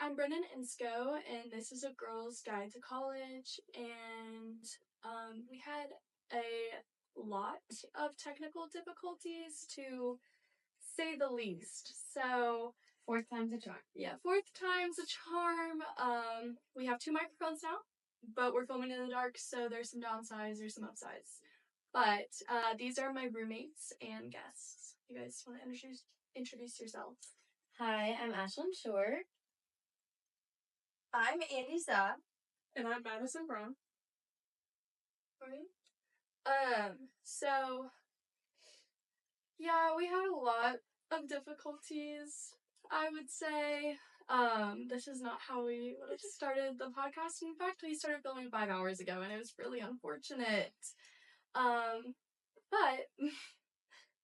I'm Brennan Insco, and this is a girl's guide to college. And we had a lot of technical difficulties, to say the least. So, Fourth time's a charm. yeah, fourth time's a charm. We have two microphones now, but we're filming in the dark, so there's some downsides, there's some upsides. But these are my roommates and guests. You guys want to introduce yourselves? Hi, I'm Ashlyn Shore. I'm Andy Zah. And I'm Madison Brown. So, yeah, we had a lot of difficulties, I would say. This is not how we would have started the podcast. In fact, we started filming 5 hours ago, and it was really unfortunate. But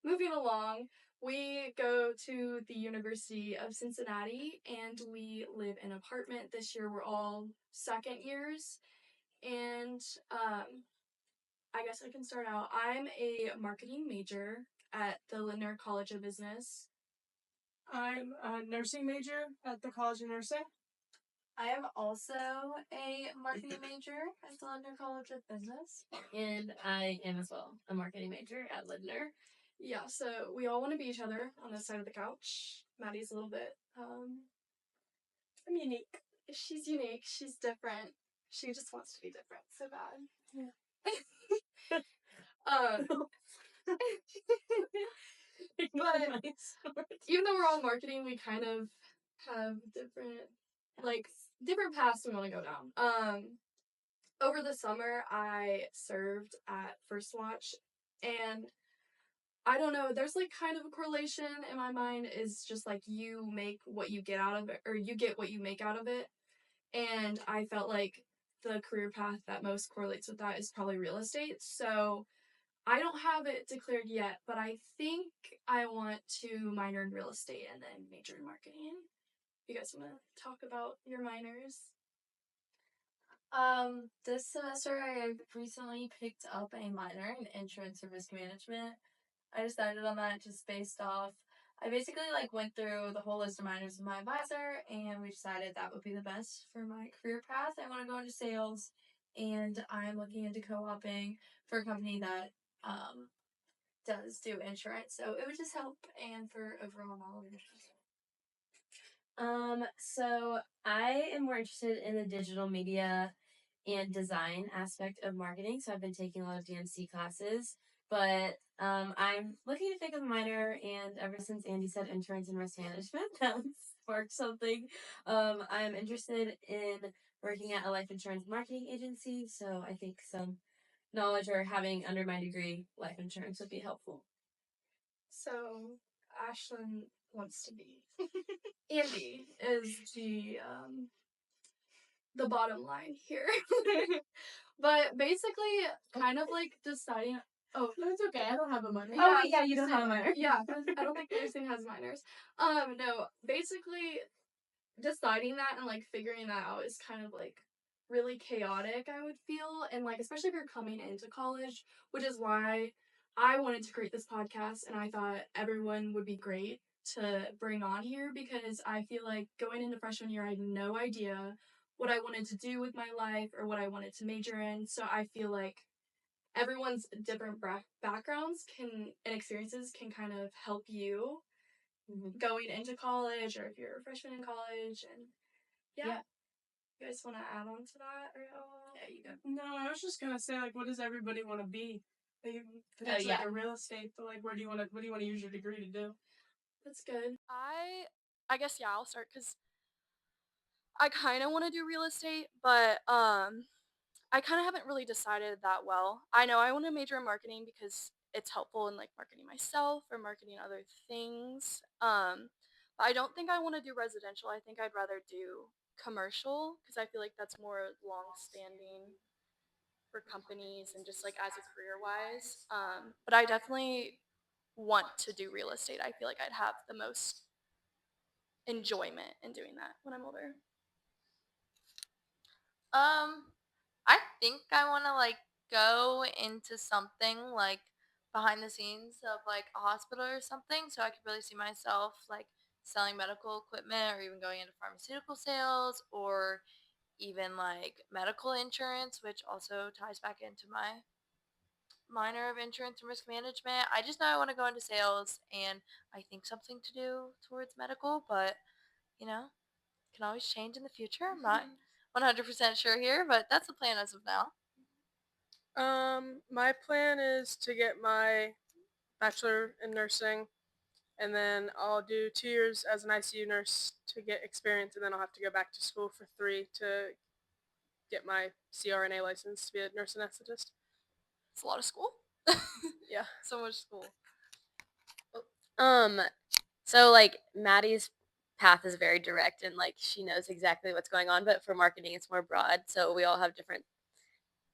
moving along, we go to the University of Cincinnati, and we live in an apartment. This year, we're all second years, and I guess I can start out. I'm a marketing major at the Lindner College of Business. I'm a nursing major at the College of Nursing. I am also a marketing major at the Lindner College of Business. And I am as well a marketing major at Lindner. Yeah, so we all want to be each other on this side of the couch. Maddie's a little bit, I'm unique. she's unique, she's different. She just wants to be different so bad. Yeah. But even though we're all marketing, we kind of have different paths we want to go down. Over the summer, I served at First Watch, and I don't know, there's kind of a correlation in my mind, is just you make what you get out of it, or you get what you make out of it. And I felt like the career path that most correlates with that is probably real estate. So I don't have it declared yet, but I think I want to minor in real estate and then major in marketing. You guys want to talk about your minors? This semester I recently picked up a minor in insurance and risk management. I decided on that just based off, I basically went through the whole list of minors with my advisor, and we decided that would be the best for my career path. I want to go into sales, and I'm looking into co-oping for a company that does do insurance, so it would just help, and for overall knowledge. So I am more interested in the digital media and design aspect of marketing. So I've been taking a lot of DMC classes, but I'm looking to pick up a minor, and ever since Andy said insurance and risk management, that sparked something. I'm interested in working at a life insurance marketing agency, so I think some knowledge or having under my degree life insurance would be helpful. So Ashlyn wants to be. Andy is the bottom line here. But basically, kind of deciding. Oh, No, it's okay. I don't have a minor. Oh, wait, yeah, you don't have a minor. Yeah, I don't think nursing has minors. No, basically, deciding that and figuring that out is kind of really chaotic, I would feel, and especially if you're coming into college, which is why I wanted to create this podcast, and I thought everyone would be great to bring on here, because I feel like going into freshman year, I had no idea what I wanted to do with my life or what I wanted to major in. So I feel like everyone's different backgrounds and experiences can kind of help you going into college, or if you're a freshman in college. And yeah. You guys want to add on to that? Or Yeah, you go. No, I was just gonna say, what does everybody want to be? It's a real estate, but what do you want to use your degree to do? That's good. I guess, yeah, I'll start, because I kind of want to do real estate, but I kind of haven't really decided that well. I know I want to major in marketing because it's helpful in marketing myself or marketing other things. But I don't think I want to do residential. I think I'd rather do commercial, because I feel like that's more long-standing for companies and just as a career wise. But I definitely want to do real estate. I feel like I'd have the most enjoyment in doing that when I'm older. I think I want to go into something behind the scenes of a hospital or something, so I could really see myself selling medical equipment or even going into pharmaceutical sales or even like medical insurance, which also ties back into my minor of insurance and risk management. I just know I want to go into sales and I think something to do towards medical, but you know, can always change in the future. I'm not 100% sure here, but that's the plan as of now. My plan is to get my bachelor in nursing, and then I'll do 2 years as an ICU nurse to get experience, and then I'll have to go back to school for 3 to get my CRNA license to be a nurse anesthetist. It's a lot of school. Yeah. So much school. So like Maddie's path is very direct and like she knows exactly what's going on, but for marketing it's more broad. So we all have different,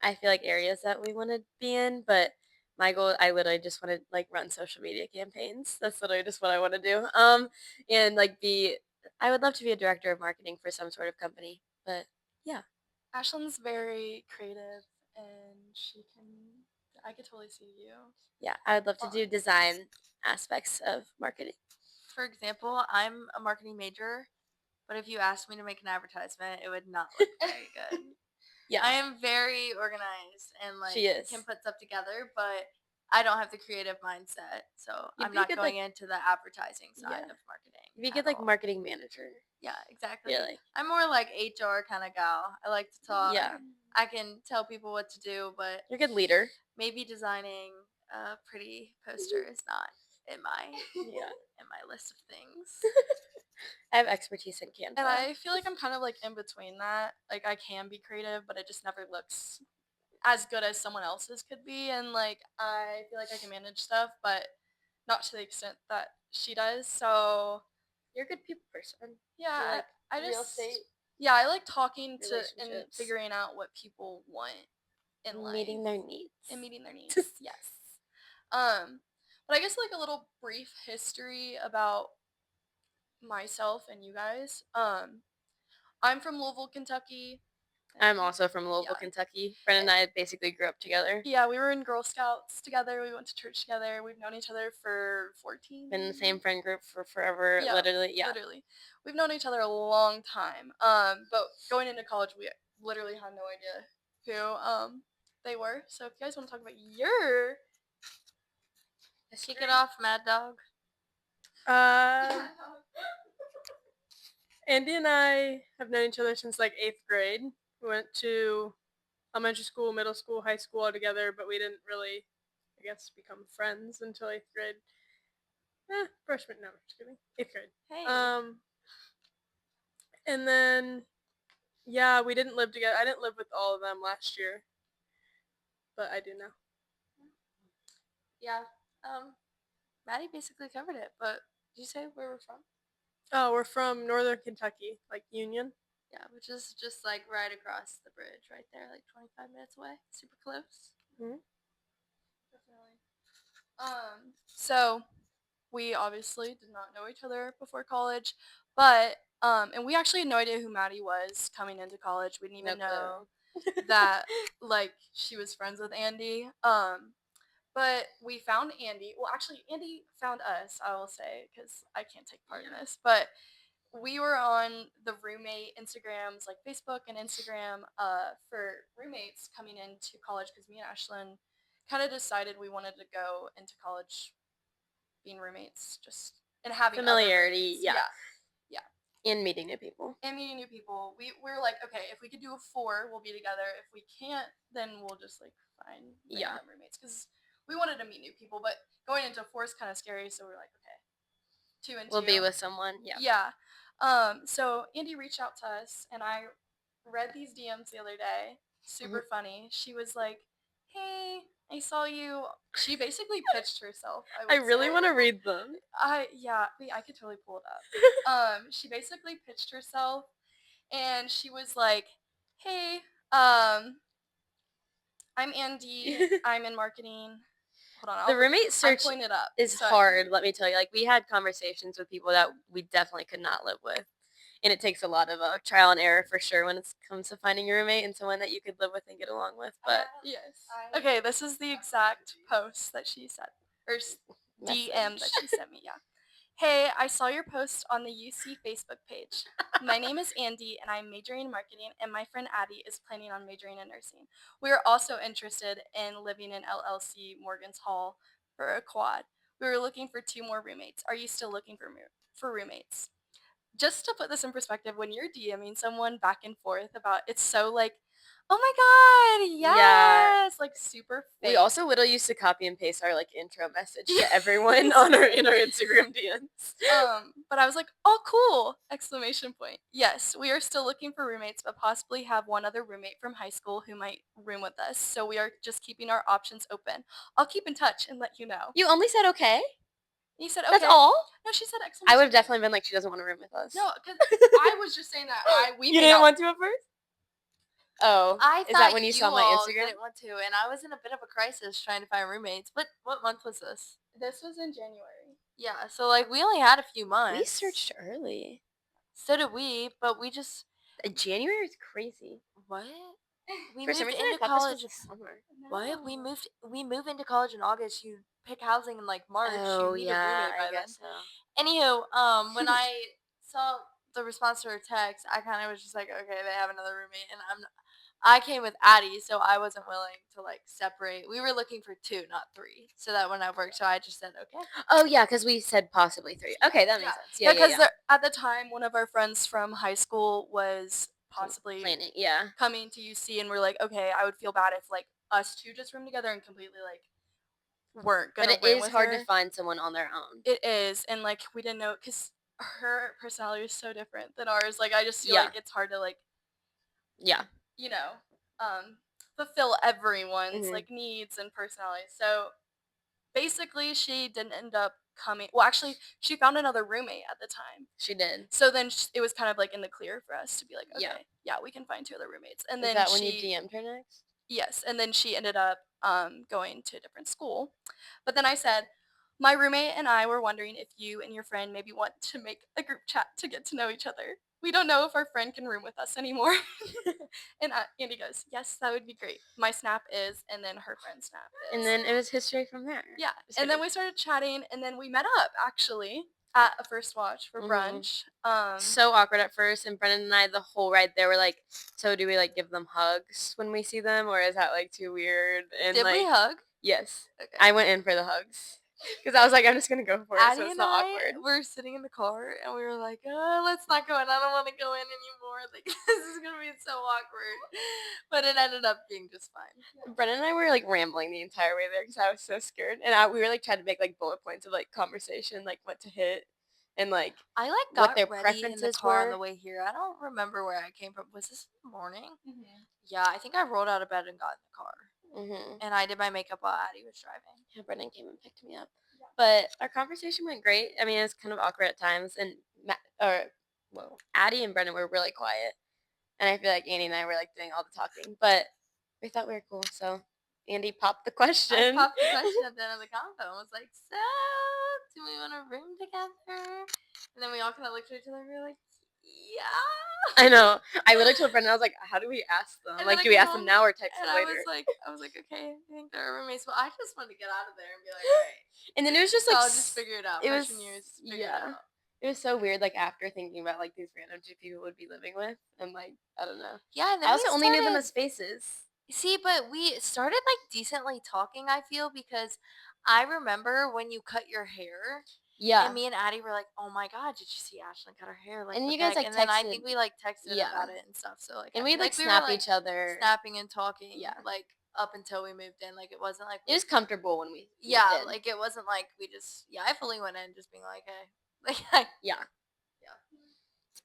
I feel like, areas that we want to be in, but my goal, I literally just want to like run social media campaigns. That's literally just what I want to do. And like I would love to be a director of marketing for some sort of company, but yeah. Ashlyn's very creative and I could totally see you. Yeah, I would love to do design aspects of marketing. For example, I'm a marketing major, but if you asked me to make an advertisement, it would not look very good. Yeah. I am very organized and like She is. can put stuff together, but I don't have the creative mindset, so I'm not going into the advertising side of marketing. You'd be good like marketing manager. Yeah, exactly. Really. I'm more like HR kind of gal. I like to talk. Yeah. I can tell people what to do, but you're a good leader. Maybe designing a pretty poster is not in my list of things. I have expertise in Canva. And I feel like I'm kind of like in between that. Like I can be creative, but it just never looks as good as someone else's could be. And like I feel like I can manage stuff, but not to the extent that she does. So you're a good people person. Yeah, like I just real estate. Yeah, I like talking to and figuring out what people want in life. Meeting their needs. Yes. But I guess like a little brief history about myself and you guys. I'm from Louisville, Kentucky. I'm also from Louisville, Kentucky. Brennan and I basically grew up together. Yeah, we were in Girl Scouts together. We went to church together. We've known each other for 14. Been in the same friend group for forever. Yeah, literally. We've known each other a long time. But going into college, we literally had no idea who they were. So if you guys want to talk about your kick it off, Mad Dog. Andy and I have known each other since like 8th grade. We went to elementary school, middle school, high school all together, but we didn't really, I guess, become friends until 8th grade. Freshman, no, just kidding. 8th grade. Hey. And then, yeah, we didn't live together. I didn't live with all of them last year, but I do now. Yeah. Maddie basically covered it, but did you say where we're from? Oh, we're from northern Kentucky, like Union. Yeah, which is just like right across the bridge right there, like 25 minutes away. Super close. Mm-hmm. Definitely. So we obviously did not know each other before college, but and we actually had no idea who Maddie was coming into college. We didn't even know that like she was friends with Andy. But we found Andy. Well, actually, Andy found us, I will say, because I can't take part in this. But we were on the roommate Instagrams, like Facebook and Instagram, for roommates coming into college, because me and Ashlyn kind of decided we wanted to go into college being roommates, just and having familiarity, yeah. And meeting new people. We were like, okay, if we could do a 4, we'll be together. If we can't, then we'll just like find random roommates, because we wanted to meet new people, but going into 4 is kind of scary, so we're like, okay, 2 and 2. We'll be with someone, Yeah. So Andy reached out to us, and I read these DMs the other day. Super funny. She was like, hey, I saw you. She basically pitched herself. I really want to read them. I could totally pull it up. She basically pitched herself, and she was like, hey, I'm Andy. I'm in marketing. Hold on. The roommate search is hard, let me tell you. Like, we had conversations with people that we definitely could not live with. And it takes a lot of trial and error for sure when it comes to finding a roommate and someone that you could live with and get along with. But yes. Okay, this is the exact post that she said, or DM that she sent me. Yeah. Hey, I saw your post on the UC Facebook page. My name is Andy, and I'm majoring in marketing, and my friend Addie is planning on majoring in nursing. We are also interested in living in LLC Morgan's Hall for a quad. We were looking for 2 more roommates. Are you still looking for roommates? Just to put this in perspective, when you're DMing someone back and forth about, it's so like, oh my god, Yeah. yes, like super fake. We also literally used to copy and paste our like intro message to everyone on our Instagram DMs. But I was like, oh cool! Exclamation point. Yes, we are still looking for roommates, but possibly have one other roommate from high school who might room with us. So we are just keeping our options open. I'll keep in touch and let you know. You only said okay? And you said okay. That's all? No, she said I exclamation. would have definitely been like, she doesn't want to room with us. No, because I was just saying that we You didn't want to at first? Oh, I is thought that when you saw my all Instagram? didn't want to, and I was in a bit of a crisis trying to find roommates. What month was this? This was in January. Yeah, so like we only had a few months. We searched early. So did we, but we just January is crazy. what? We For some moved reason, I into thought college. this was the summer. What? We move into college in August. You pick housing in like March. Oh, you need yeah, a roommate by I guess then. so. Anywho, when I saw the response to her text, I kind of was just like, okay, they have another roommate, and I came with Addie, so I wasn't willing to like separate. We were looking for 2, not 3, so that when I worked. So I just said okay. Oh, yeah, because we said possibly 3. Okay, that makes sense. Yeah, because at the time, one of our friends from high school was possibly planning, yeah. coming to UC, and we're like, okay, I would feel bad if like us 2 just roomed together and completely like weren't gonna. But it room is with hard her. to find someone on their own. It is, and like we didn't know because her personality is so different than ours. Like I just feel Yeah. like it's hard to like, Yeah. you know, fulfill everyone's Mhm. like needs and personalities. So basically, she didn't end up coming. Well, actually, she found another roommate at the time. She did. So then it was kind of like in the clear for us to be like, Yeah. okay, yeah, we can find 2 other roommates. And Is then that when you DM'd her next? Yes, and then she ended up going to a different school. But then I said, my roommate and I were wondering if you and your friend maybe want to make a group chat to get to know each other. We don't know if our friend can room with us anymore. And Andy goes, yes, that would be great. My snap is, and then her friend's snap is. And then it was history from there. Yeah, Just and then kidding. we started chatting, and then we met up actually at a First Watch for brunch. So awkward at first, and Brennan and I the whole ride there were like, so do we like give them hugs when we see them, or is that like too weird? And Did like, we hug? yes, Okay. I went in for the hugs because I was like, I'm just gonna go for it, Addie so it's and not I awkward. were sitting in the car, and we were like, let's not go in. I don't want to go in anymore. Like this is gonna be so awkward. But it ended up being just fine. Brennan and I were like rambling the entire way there because I was so scared, and we were like trying to make like bullet points of like conversation, like what to hit, and like I like what got their ready in the preferences car on were. the way here. I don't remember where I came from. Was this in the morning? Mhm. Yeah, I think I rolled out of bed and got in the car. And I did my makeup while Addie was driving. Yeah, Brennan came and picked me up. But our conversation went great. I mean, it was kind of awkward at times, and Addie and Brennan were really quiet, and I feel like Andy and I were like doing all the talking. But we thought we were cool, so Andy popped the question. I popped the question at the end of the convo and was like, so, do we want to room together? And then we all kind of looked at each other and we were like, yeah. I know. I literally told Brennan, I was like, how do we ask them? And Like, then do we I ask came them now or text And them I later? was like, okay, I think they're roommates. But I just wanted to get out of there and be like, all right. And then it was just So like, I'll just figure it out. it was- Freshman years, figure yeah. it out. it was so weird, like, after thinking about, like, these random 2 people would be living with, and, like, I don't know. Yeah, and then I also we only knew them started- as faces. See, but we started like decently talking, I feel, because I remember when you cut your hair. Yeah. And me and Addie were like, oh my god, did you see Ashlyn cut her hair? Like, And what you the guys, heck? like, And then I texted- think we like texted Yeah. about it and stuff. So like, And we'd, like, we snap were, each other. snapping and talking. Yeah. Like up until we moved in. Like it wasn't like It was comfortable when we yeah, moved in. like it wasn't like we just I fully went in just being like, hey. Like Yeah.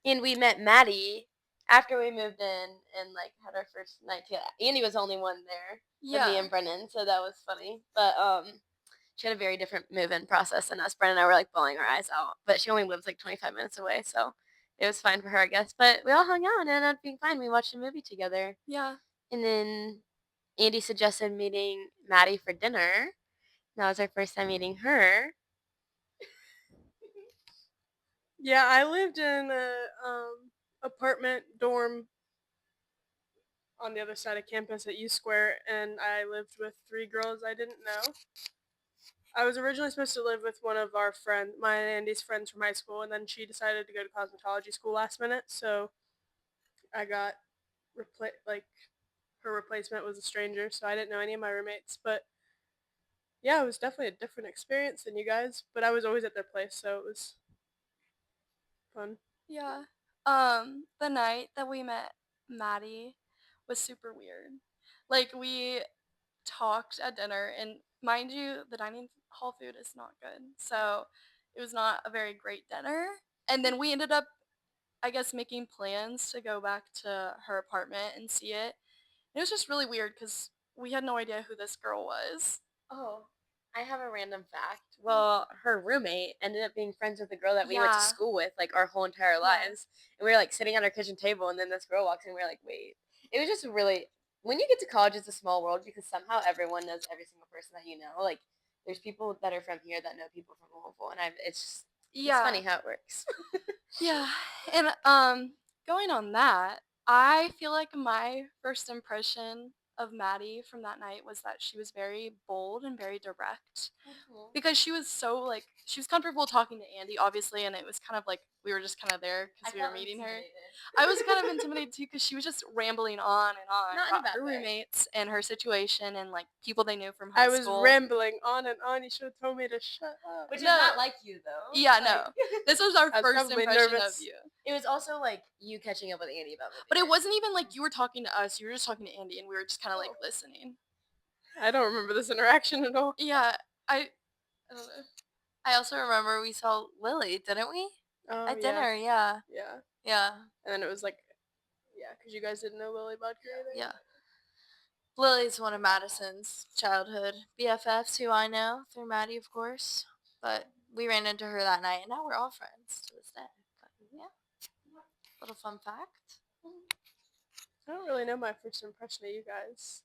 And we met Maddie after we moved in and, like, had our first night together. Andy was the only one there with me and Brennan, so that was funny. But she had a very different move-in process than us. Brennan and I were, like, bawling our eyes out. But she only lives, like, 25 minutes away, so it was fine for her, I guess. But we all hung out and it ended up being fine. We watched a movie together. Yeah. And then Andy suggested meeting Maddie for dinner. That was our first time meeting her. Yeah, I lived in a apartment dorm on the other side of campus at U Square, and I lived with 3 girls I didn't know. I was originally supposed to live with one of our friends, my and Andy's friends from high school, and then she decided to go to cosmetology school last minute, so I got her replacement was a stranger, so I didn't know any of my roommates. But yeah, it was definitely a different experience than you guys. But I was always at their place, so it was fun. Yeah. The night that we met Maddie was super weird. Like we talked at dinner, and mind you, the dining hall food is not good. So it was not a very great dinner. And then we ended up, I guess, making plans to go back to her apartment and see it. It was just really weird because we had no idea who this girl was. Oh, I have a random fact. Well, her roommate ended up being friends with the girl that we went to Yeah. school with, like, our whole entire lives. And we were, like, sitting at our kitchen table, and then this girl walks in, and we were like, wait. It was just really, when you get to college, it's a small world because somehow everyone knows every single person that you know. Like, there's people that are from here that know people from Louisville, and it's just, it's funny how it works. Yeah. And going on that, I feel like my first impression of Maddie from that night was that she was very bold and very direct. Because she was so like she was comfortable talking to Andy, obviously, and it was kind of like we were just kind of there because we were meeting her. I was kind of intimidated too because she was just rambling on and on Not in a about bad her way. roommates and her situation and like people they knew from high I was school. rambling on and on. You should have told me to shut up. Which is No. not like you, though. Yeah, Like, no. This was our I was first probably impression nervous. of you. It was also, like, you catching up with Andy about moving But it there. wasn't even like you were talking to us. You were just talking to Andy, and we were just kind of like listening. I don't remember this interaction at all. Yeah, I don't know. I also remember we saw Lily, didn't we? Oh, At yeah. dinner, yeah. Yeah. Yeah. And then it was like, yeah, because you guys didn't know Lily Budker either. Yeah. Lily's one of Madison's childhood BFFs, who I know through Maddie, of course. But we ran into her that night, and now we're all friends to this day. But yeah, little fun fact. I don't really know my first impression of you guys.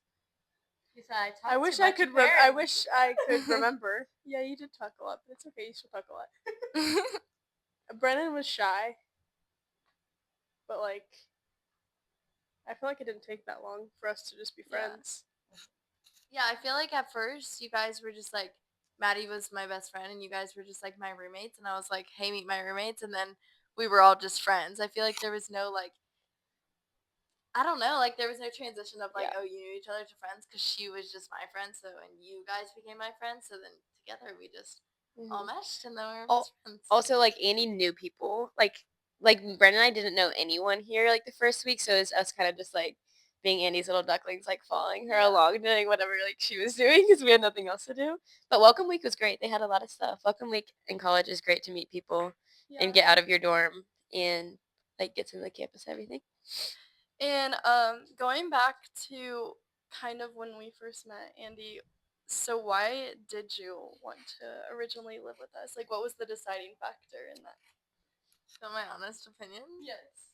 Besides, I wish I could. I wish I could remember. Yeah, you did talk a lot, but it's okay. You still talk a lot. Brennan was shy, but like, I feel like it didn't take that long for us to just be friends. Yeah, I feel like at first you guys were just like, Maddie was my best friend, and you guys were just like my roommates, and I was like, hey, meet my roommates, and then we were all just friends. I feel like there was no like, I don't know, like there was no transition of like, Yeah. oh, you knew each other to friends, because she was just my friend, so, and you guys became my friends, so then together we just all meshed, and then we were best friends. Also, like, Annie knew people. Like Brendan and I didn't know anyone here, like, the first week, so it was us kind of just, like, being Annie's little ducklings, like, following her along, doing whatever, like, she was doing, because we had nothing else to do. But Welcome Week was great. They had a lot of stuff. Welcome Week in college is great to meet people and get out of your dorm and, like, get to the campus and everything. And going back to kind of when we first met, Andy, so why did you want to originally live with us? Like, what was the deciding factor in that? So my honest opinion? Yes.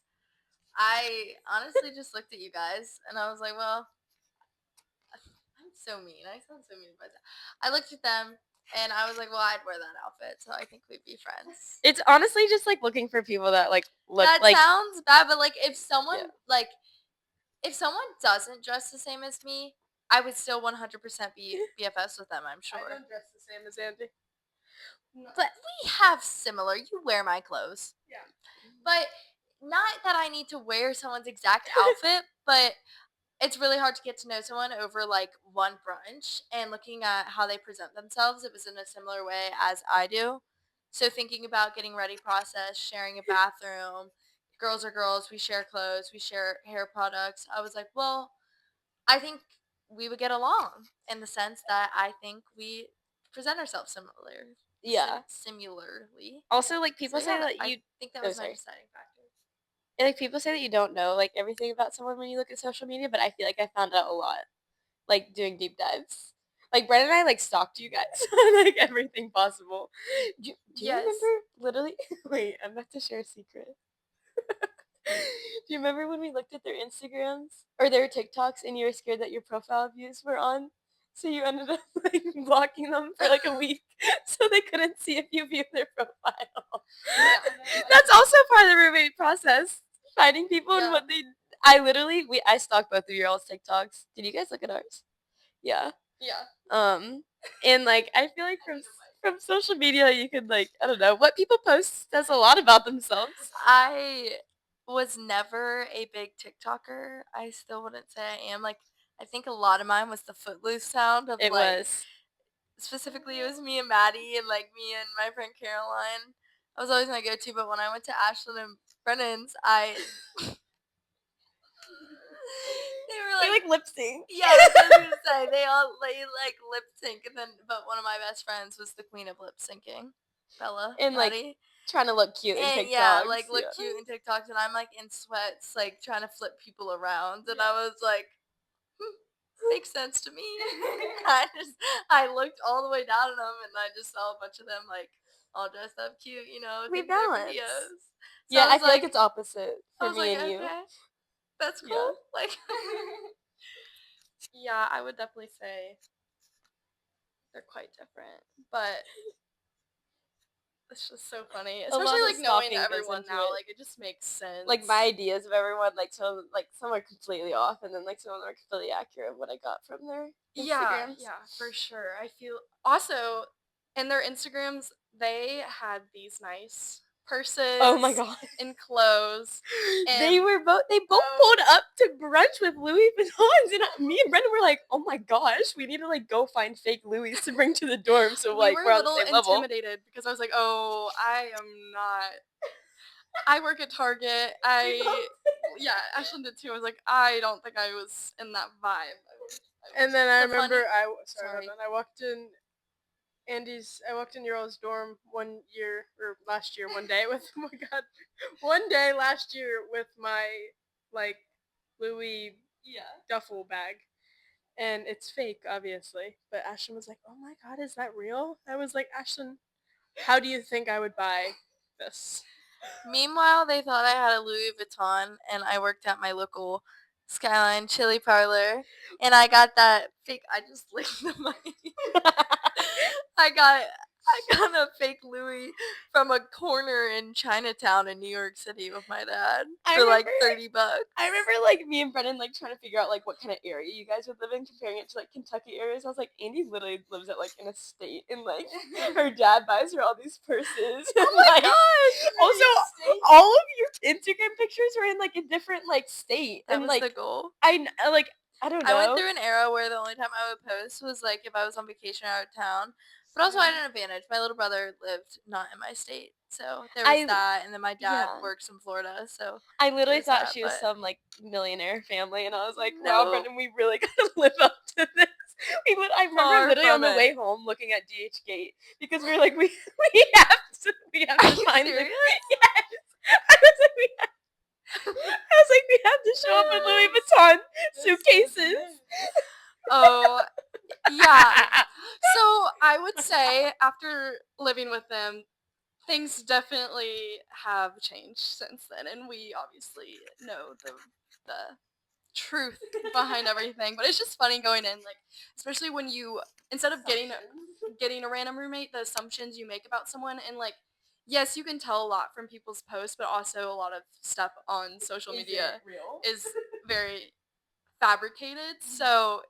I honestly just looked at you guys, and I was like, well, I'm so mean. I sound so mean to myself. I looked at them, and I was like, well, I'd wear that outfit, so I think we'd be friends. It's honestly just, like, looking for people that, like, look That like... sounds bad, but, like, if someone, like, if someone doesn't dress the same as me, I would still 100% be BFFs with them, I'm sure. I don't dress the same as Andy. But we have similar. You wear my clothes. Yeah. But not that I need to wear someone's exact outfit, but it's really hard to get to know someone over like one brunch, and looking at how they present themselves, it was in a similar way as I do. So thinking about getting ready process, sharing a bathroom, girls are girls, we share clothes, we share hair products. I was like, well, I think we would get along in the sense that I think we present ourselves similarly. Also, like, people So, say yeah, that I you... think that Oh, was my sorry. deciding factor. Like, people say that you don't know, like, everything about someone when you look at social media, but I feel like I found out a lot, like, doing deep dives. Like, Brennan and I, like, stalked you guys on, like, everything possible. Do you Yes. remember, literally? Wait, I'm about to share a secret. Do you remember when we looked at their Instagrams or their TikToks and you were scared that your profile views were on? So you ended up, like, blocking them for, like, a week so they couldn't see if you viewed their profile. That's also part of the roommate process. Finding people and what they... I stalked both of your all's TikToks. Did you guys look at ours? Yeah. Yeah. And like I feel like from social media you could like I don't know what people post says a lot about themselves. I was never a big TikToker. I still wouldn't say I am. Like, I think a lot of mine was the Footloose sound of It like, was. specifically it was me and Maddie and like me and my friend Caroline. I was always my go-to, but when I went to Ashland and Brennan's, they were They like, like lip sync. yeah, that's what I was gonna say. They like lip sync, and then but one of my best friends was the queen of lip syncing, Bella, And like Maddie. trying to look cute in And TikToks. yeah, like look cute in TikToks, and I'm like in sweats, like trying to flip people around, and I was like, makes sense to me. I looked all the way down at them, and I just saw a bunch of them like all dressed up cute, you know, We taking their balance. videos. So Yeah, I was feel like it's opposite I for was me like, and you. okay, that's cool. Yeah. Like, yeah, I would definitely say they're quite different, but it's just so funny, A lot especially of like knowing stalking goes everyone into now. it. Like, it just makes sense. Like my ideas of everyone, like some are completely off, and then like some are completely accurate of what I got from their Yeah, Instagrams. yeah, for sure. I feel also in their Instagrams they had these nice purses. Oh my god. And clothes. They And both pulled up to brunch with Louis Vuittons, and me and Brendan were like, "Oh my gosh, we need to like go find fake Louis to bring to the dorm, so we like were we're a on the little same level." intimidated because I was like, oh, I am not. I work at Target. Yeah, Ashlyn did too. I was like, I don't think I was in that vibe. And then I The funny- remember Sorry. I walked in your all's dorm one year or last year one day with oh my god, one day last year with my like Louis duffel bag. And it's fake, obviously. But Ashton was like, "Oh my god, is that real?" I was like, "Ashton, how do you think I would buy this?" Meanwhile, they thought I had a Louis Vuitton, and I worked at my local Skyline Chili Parlor, and I got that fake. I just licked the mic. I got a fake Louis from a corner in Chinatown in New York City with my dad for like $30. I remember like me and Brendan like trying to figure out like what kind of area you guys would live in, comparing it to like Kentucky areas. I was like, Andy literally lives at like an estate, and like her dad buys her all these purses. Oh my gosh! Also, all of your Instagram pictures were in like a different like state, That and was like the goal. I don't know. I went through an era where the only time I would post was like if I was on vacation out of town. But also I had an advantage. My little brother lived not in my state. So there was that, and then my dad works in Florida, so I literally thought that, she was but- some like millionaire family, and I was like, No. wow, Brendan, we really gotta live up to this. I remember Far literally on from the it. way home looking at DH Gate because we were like, we have to Are you find the serious? yes. I was like, we have to show up with Louis Vuitton suitcases. Oh, yeah. So I would say after living with them, things definitely have changed since then, and we obviously know the truth behind everything. But it's just funny going in, like, especially when you instead of getting a random roommate, the assumptions you make about someone, and like, yes, you can tell a lot from people's posts, but also a lot of stuff on social media is very fabricated. So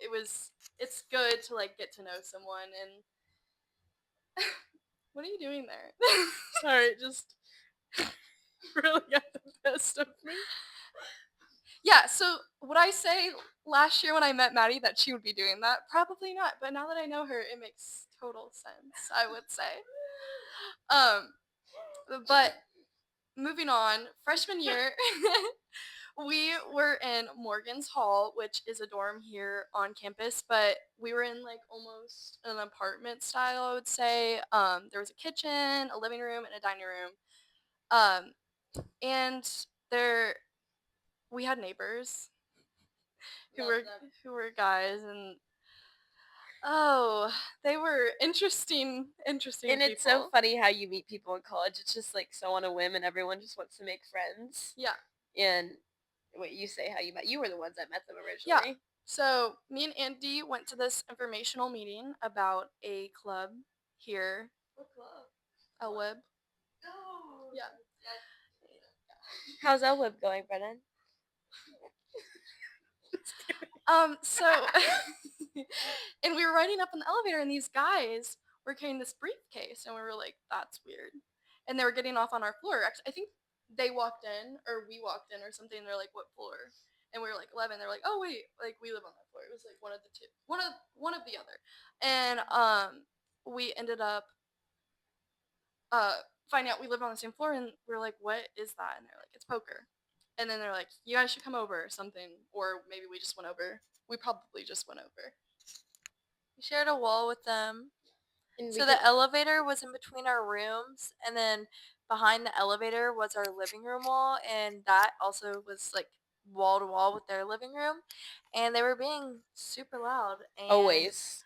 it's good to like get to know someone. And what are you doing there? Sorry, it just really got the best of me. Yeah, so would I say last year when I met Maddie that she would be doing that? Probably not, but now that I know her, it makes total sense, I would say. But moving on, freshman year, we were in Morgan's Hall, which is a dorm here on campus, but we were in like almost an apartment style, I would say. There was a kitchen, a living room, and a dining room. And we had neighbors who were guys, and they were interesting And people. it's so funny how you meet people in college. It's just like so on a whim, and everyone just wants to make friends. Yeah. And wait, you say how you met. You were the ones that met them originally. Yeah. So me and Andy went to this informational meeting about a club here. What club? LWeb. Oh. Yeah. How's LWeb going, Brennan? So And we were riding up in the elevator, and these guys were carrying this briefcase, and we were like, that's weird. And they were getting off on our floor. Actually, I think they walked in, or we walked in, or something. They're like, what floor? And we were like 11. They're like, oh wait, like we live on that floor. It was like one of the two, one of the other. And we ended up finding out we lived on the same floor, and we were like, what is that? And they're like, it's poker. And then they're like, you guys should come over or something. Or maybe we just went over. We probably just went over. We shared a wall with them. And So the elevator was in between our rooms, and then behind the elevator was our living room wall, and that also was like wall to wall with their living room, and they were being super loud. And always.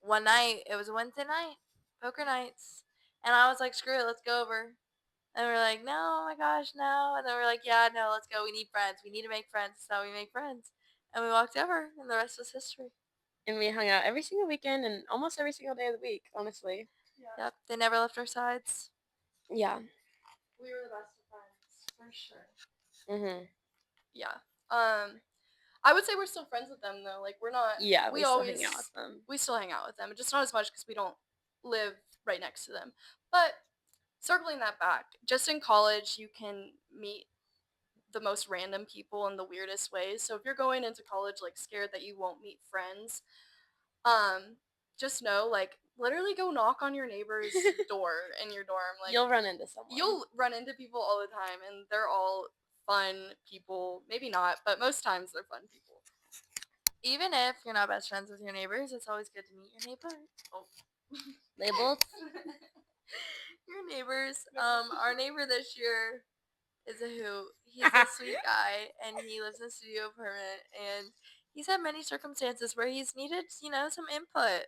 one night, it was a Wednesday night, poker nights, and I was like, screw it, let's go over. And we're like, no, oh my gosh, no. And then we're like, yeah, no, let's go. We need friends. We need to make friends. That's how we make friends. And we walked over, and the rest was history. And we hung out every single weekend and almost every single day of the week, honestly. Yep, they never left our sides. Yeah. We were the best of friends, for sure. Mhm. Yeah. I would say we're still friends with them, though. Like, we're not. Yeah, we still always hang out with them. We still hang out with them, just not as much because we don't live right next to them. But circling that back, just in college, you can meet the most random people in the weirdest ways. So if you're going into college like scared that you won't meet friends, just know, like, literally go knock on your neighbor's door in your dorm. Like, You'll run into someone. you'll run into people all the time, and they're all fun people. Maybe not, but most times they're fun people. Even if you're not best friends with your neighbors, it's always good to meet your neighbor. Oh. Labeled? Your neighbors. Our neighbor this year is a hoot. He's a sweet guy, and he lives in a studio apartment, and he's had many circumstances where he's needed, some input.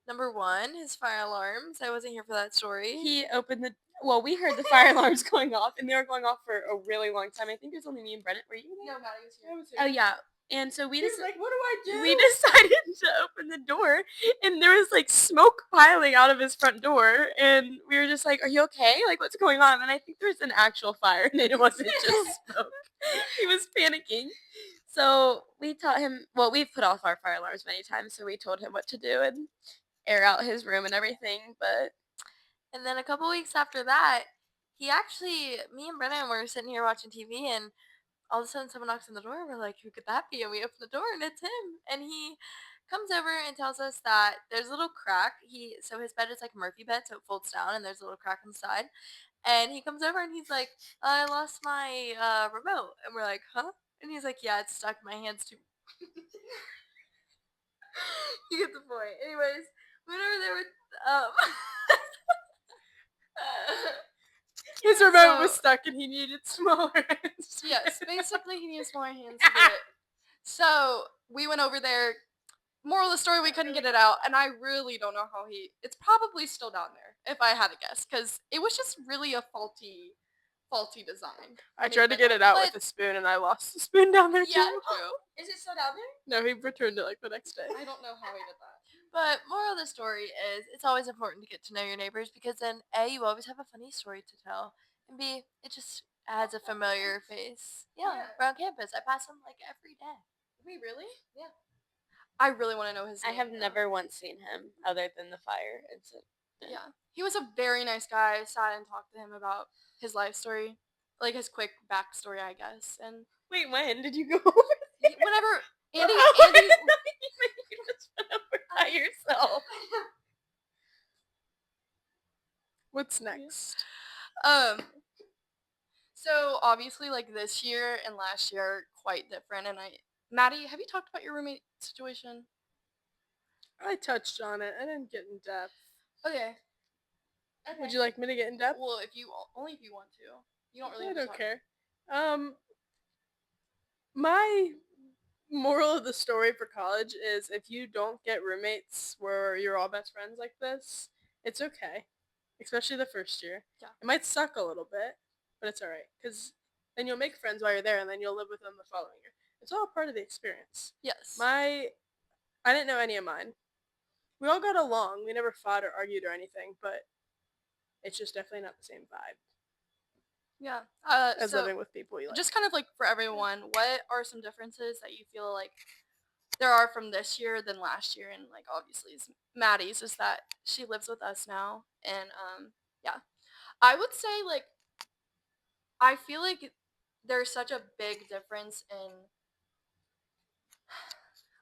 Number one, his fire alarms. I wasn't here for that story. He opened we heard the fire alarms going off, and they were going off for a really long time. I think it was only me and Brennan. Were you there? No, Maddie was here. I was Oh, here. yeah. And so we He was just like, what do I do? we decided to open the door, and there was like smoke piling out of his front door, and we were just like, are you okay? Like, what's going on? And I think there was an actual fire, and it wasn't just smoke. He was panicking. So we taught him, we've put off our fire alarms many times, so we told him what to do and air out his room and everything. And then a couple weeks after that, me and Brennan were sitting here watching TV, and all of a sudden someone knocks on the door, and we're like, who could that be? And we open the door, and it's him. And he comes over and tells us that there's a little crack. So his bed is like a Murphy bed, so it folds down, and there's a little crack inside. And he comes over, and he's like, I lost my remote. And we're like, huh? And he's like, yeah, it's stuck in my hands too. You get the point. Anyways, we went over there with His remote was stuck and he needed smaller hands. Yes, basically he needed smaller hands to get it. So we went over there. Moral of the story, we couldn't get it out, and I really don't know how it's probably still down there, if I had to guess, because it was just really a faulty design. I tried to get it out with a spoon and I lost the spoon down there too. Yeah, true. Is it still down there? No, he returned it like the next day. I don't know how he did that. But moral of the story is it's always important to get to know your neighbors, because then A, you always have a funny story to tell, and B, it just adds a familiar face. Yeah, around campus. I pass them like every day. Wait, really? Yeah. I really want to know his name. I have never once seen him other than the fire incident. Yeah. He was a very nice guy. I sat and talked to him about his life story, like his quick backstory, I guess. And Wait, when did you go over there? whenever Andy You just went over by yourself. What's next? So obviously, like, this year and last year are quite different. And Maddie, have you talked about your roommate situation? I touched on it. I didn't get in depth. Okay. Would you like me to get in depth? Well, only if you want to. You don't really. I have to don't talk. care. My moral of the story for college is if you don't get roommates where you're all best friends like this, it's okay. Especially the first year. Yeah. It might suck a little bit, but it's alright. Because then you'll make friends while you're there, and then you'll live with them the following year. It's all part of the experience. Yes. I didn't know any of mine. We all got along. We never fought or argued or anything, but it's just definitely not the same vibe Yeah. as So living with people you like. just kind of like for everyone, what are some differences that you feel like there are from this year than last year, and like obviously Maddie's is that she lives with us now, and yeah, I would say like I feel like there's such a big difference in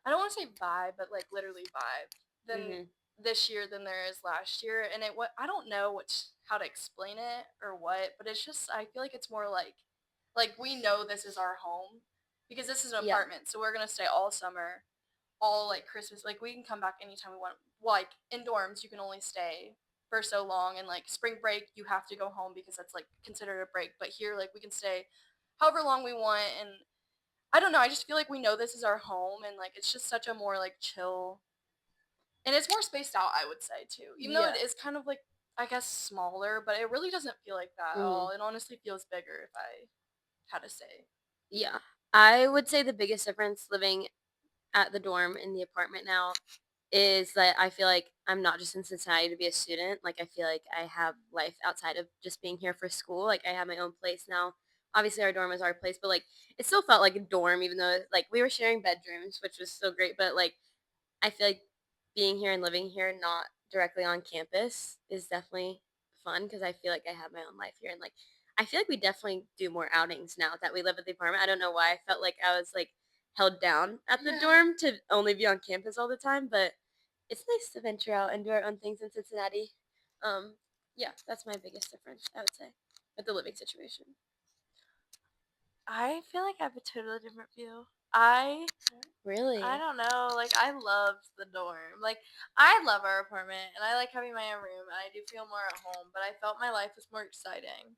I don't want to say vibe, but like literally vibe than this year than there is last year, and what I don't know how to explain it or what, but it's just I feel like it's more like we know this is our home because this is an Yeah. apartment, so we're gonna stay all summer, all like Christmas, like we can come back anytime we want. Like in dorms, you can only stay for so long, and like spring break, you have to go home because that's like considered a break. But here, like we can stay however long we want, and I don't know. I just feel like we know this is our home, and like it's just such a more like chill, and it's more spaced out. I would say too, even though it Yeah. is kind of like I guess smaller, but it really doesn't feel like that at all. It honestly feels bigger if I had to say. Yeah. I would say the biggest difference living at the dorm in the apartment now is that I feel like I'm not just in Cincinnati to be a student. Like I feel like I have life outside of just being here for school. Like I have my own place now. Obviously our dorm is our place, but like it still felt like a dorm even though like we were sharing bedrooms, which was so great, but like I feel like being here and living here not directly on campus is definitely fun because I feel like I have my own life here and like I feel like we definitely do more outings now that we live at the apartment. I don't know why I felt like I was like held down at the dorm to only be on campus all the time, but it's nice to venture out and do our own things in Cincinnati. Yeah, that's my biggest difference, I would say, with the living situation. I feel like I have a totally different view. Really? I don't know. Like, I loved the dorm. Like, I love our apartment, and I like having my own room, and I do feel more at home, but I felt my life was more exciting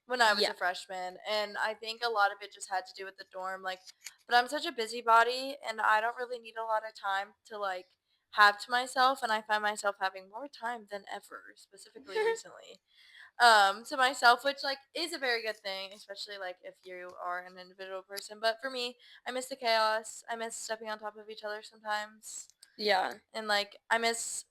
when I was Yeah. a freshman, and I think a lot of it just had to do with the dorm. Like, but I'm such a busybody, and I don't really need a lot of time to, like, have to myself, and I find myself having more time than ever, specifically recently. To myself, which like is a very good thing, especially like if you are an individual person. But for me, I miss the chaos. I miss stepping on top of each other sometimes, Yeah. and like I miss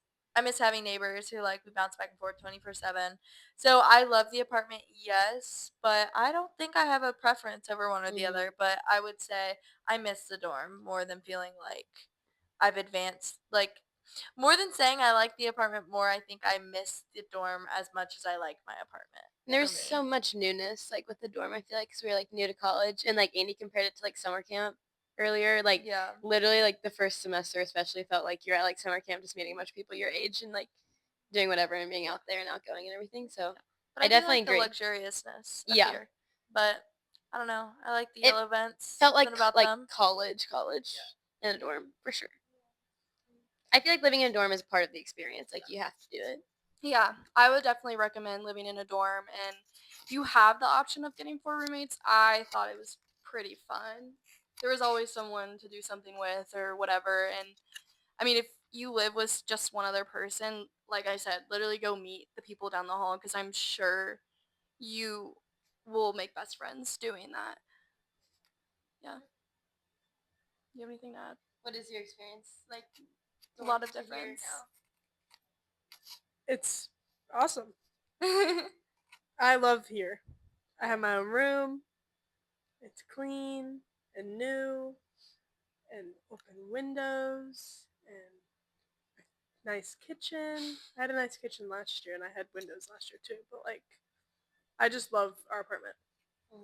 having neighbors who like we bounce back and forth 24/7. So I love the apartment, yes, but I don't think I have a preference over one or the other. But I would say I miss the dorm more than feeling like I've advanced. Like more than saying I like the apartment more, I think I miss the dorm as much as I like my apartment. There's for me. so much newness, like, with the dorm, I feel like, 'cause we were, like, new to college, and, like, Andy compared it to, like, summer camp earlier, like, Yeah. literally, like, the first semester especially felt like you're at, like, summer camp just meeting a bunch of people your age and, like, doing whatever and being out there and outgoing and everything, so But I I do definitely like the agree. luxuriousness of Yeah. here. But I don't know. I like the It yellow vents. felt like Something about like them. college in a dorm, for sure. I feel like living in a dorm is part of the experience, like, you have to do it. Yeah, I would definitely recommend living in a dorm, and if you have the option of getting 4 roommates, I thought it was pretty fun. There was always someone to do something with or whatever, and I mean, if you live with just one other person, like I said, literally go meet the people down the hall because I'm sure you will make best friends doing that. Yeah. You have anything to add? What is your experience like? A lot of difference. It's awesome. I love here. I have my own room. It's clean and new and open windows and a nice kitchen. I had a nice kitchen last year and I had windows last year too, but like I just love our apartment.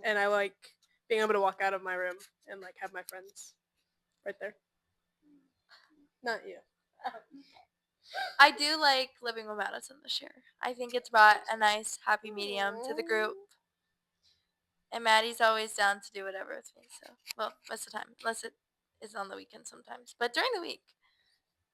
And I like being able to walk out of my room and like have my friends right there. Not you. I do like living with Madison this year. I think it's brought a nice happy medium to the group. And Maddie's always down to do whatever with me. So, well, most of the time, unless it is on the weekend sometimes. But during the week,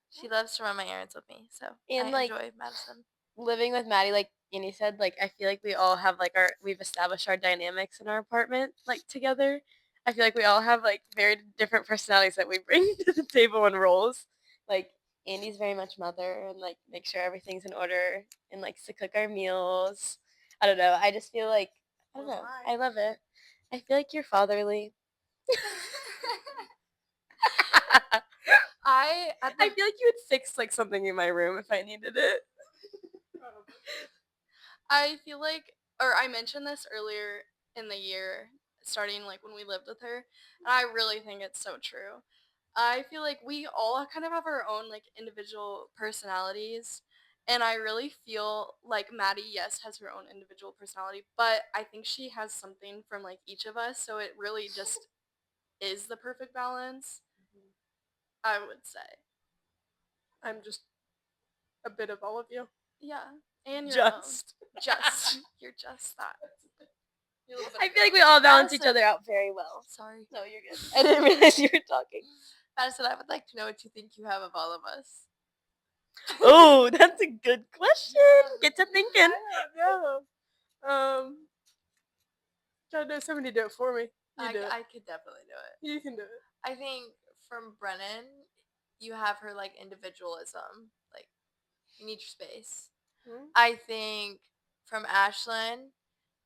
she loves to run my errands with me. So And, I like, enjoy Madison. living with Maddie, like Annie said, like I feel like we all have like we've established our dynamics in our apartment like together. I feel like we all have like very different personalities that we bring to the table and roles. Like Andy's very much mother and like make sure everything's in order and likes to cook our meals. I don't know. I just feel like I don't know. I love it. I feel like you're fatherly. I feel like you would fix like something in my room if I needed it. I feel like, or I mentioned this earlier in the year, starting like when we lived with her, and I really think it's so true. I feel like we all kind of have our own like individual personalities. And I really feel like Maddie, yes, has her own individual personality, but I think she has something from like each of us. So it really just is the perfect balance, I would say. I'm just a bit of all of you. Yeah. And your Just. own. Just. You're just that. You're a little bit I of feel like both. we all balance Madison- each other out very well. Sorry. No, you're good. I didn't realize you were talking. Madison, I would like to know what you think you have of all of us. Oh, that's a good question. Get to thinking. I don't know. Try to know somebody to do it for me. You do it. I could definitely do it. You can do it. I think from Brennan, you have her like individualism, like you need your space. Mhm. I think from Ashlyn,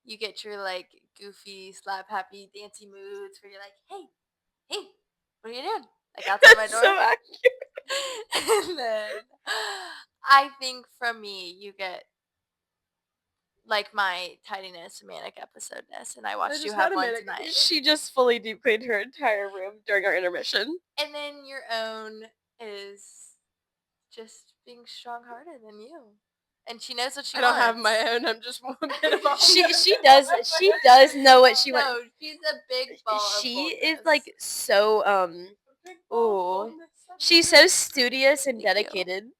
you get your like goofy, slap happy, dancy moods where you're like, hey, what are you doing? Like outside my That's door. so accurate. And then I think from me, you get like my tidiness, manic episode-ness, and I watched you just have had a one manic tonight. She just fully deep cleaned her entire room during our intermission. And then your own is just being strong-hearted than you. And she knows what she I don't wants. have my own. I'm just one bit of all. She does know what she wants. No, she's a big ball of She is boldness. like so ooh. She's so studious and Thank you. dedicated.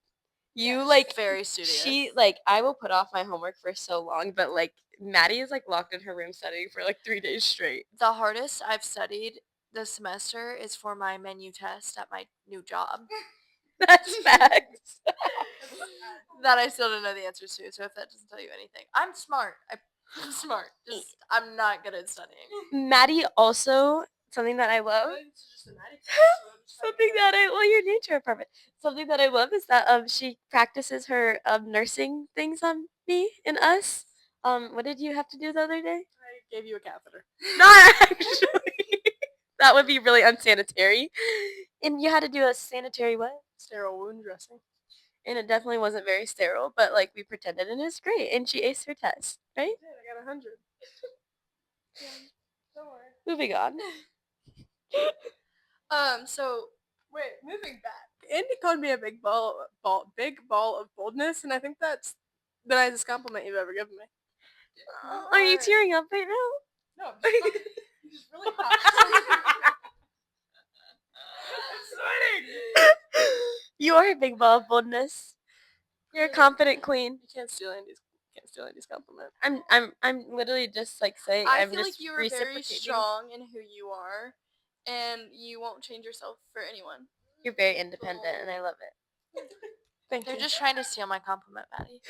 You She's like very studious. she like I will put off my homework for so long, but like Maddie is like locked in her room studying for like 3 days straight. The hardest I've studied this semester is for my menu test at my new job. That's facts. That I still don't know the answers to, so if that doesn't tell you anything. I'm smart. I'm smart. Just I'm not good at studying. Maddie also something that I love. Something that your nature apartment. Something that I love is that she practices her nursing things on me and us. What did you have to do the other day? I gave you a catheter. Not actually. That would be really unsanitary. And you had to do a sanitary what? Sterile wound dressing. And it definitely wasn't very sterile, but like we pretended and it was great. And she aced her test, right? Yeah, I got 100. Yeah, don't worry. Moving on. So Wait, moving back. Andy called me a big ball of boldness, and I think that's the nicest compliment you've ever given me. Are you tearing up right now? No, I'm just really hot. I'm sweating. You are a big ball of boldness. You're a confident queen. You can't steal Andy's compliment. I'm literally just like saying I I'm feel just like you are very reciprocating. strong in who you are, and you won't change yourself for anyone. You're very independent, and I love it. Thank They're you. just trying to steal my compliment, Maddie.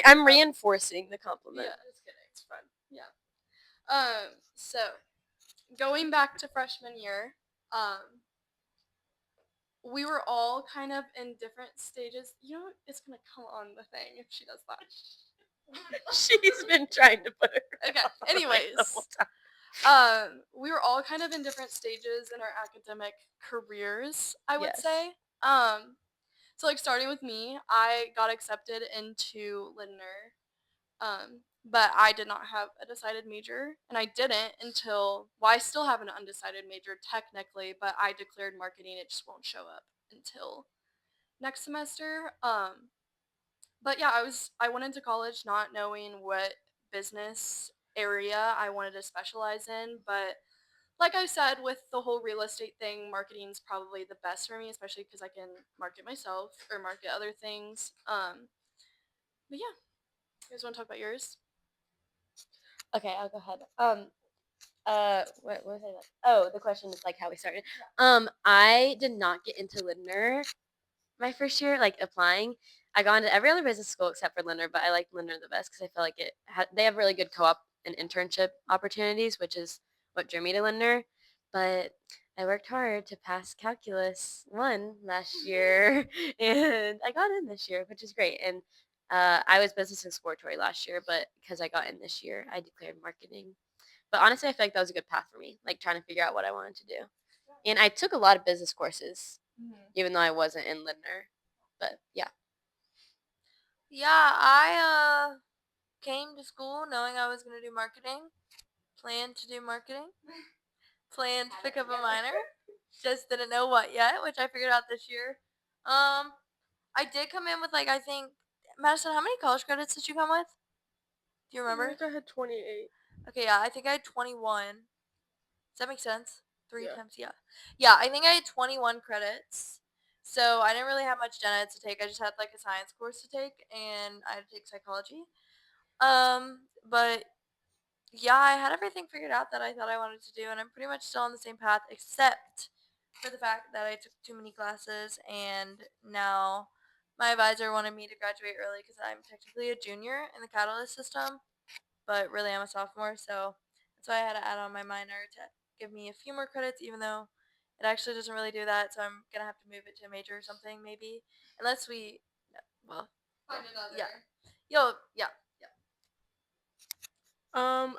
I'm reinforcing the compliment. Yeah, just kidding. It's fun. Yeah. So going back to freshman year, we were all kind of in different stages. You know, it's gonna come on the thing if she does that. She's been trying to put her. Okay. on the Anyways, whole time. we were all kind of in different stages in our academic careers, I would Yes. say. So like starting with me, I got accepted into Lindner, but I did not have a decided major, and I didn't until I still have an undecided major technically, but I declared marketing. It just won't show up until next semester. But yeah, I went into college not knowing what business area I wanted to specialize in, but like I said, with the whole real estate thing, marketing is probably the best for me, especially because I can market myself or market other things. But yeah, you guys want to talk about yours? Okay, I'll go ahead. What was I like? Oh, the question is like how we started. I did not get into Lindner my first year, like applying. I got into every other business school except for Lindner, but I liked Lindner the best because I felt like they have really good co-op and internship opportunities, which is what drew me to Lindner. But I worked hard to pass Calculus 1 last year, and I got in this year, which is great. And I was business exploratory last year, but because I got in this year, I declared marketing. But honestly, I feel like that was a good path for me, like trying to figure out what I wanted to do. And I took a lot of business courses, even though I wasn't in Lindner. But yeah. Yeah, I came to school knowing I was going to do marketing, planned to do marketing, planned to pick up a minor, just didn't know what yet, which I figured out this year. I did come in with like I think Madison, how many college credits did you come with? Do you I remember? think I had 28. Okay, yeah, I think I had 21. Does that make sense? Three Yeah. times, yeah. Yeah, I think I had 21 credits. So I didn't really have much gen ed to take. I just had like a science course to take, and I had to take psychology. But yeah, I had everything figured out that I thought I wanted to do, and I'm pretty much still on the same path, except for the fact that I took too many classes, and now my advisor wanted me to graduate early because I'm technically a junior in the Catalyst system, but really I'm a sophomore, so that's why I had to add on my minor to give me a few more credits, even though it actually doesn't really do that, so I'm gonna have to move it to a major or something, maybe, unless we, well, Find another. yeah, yeah.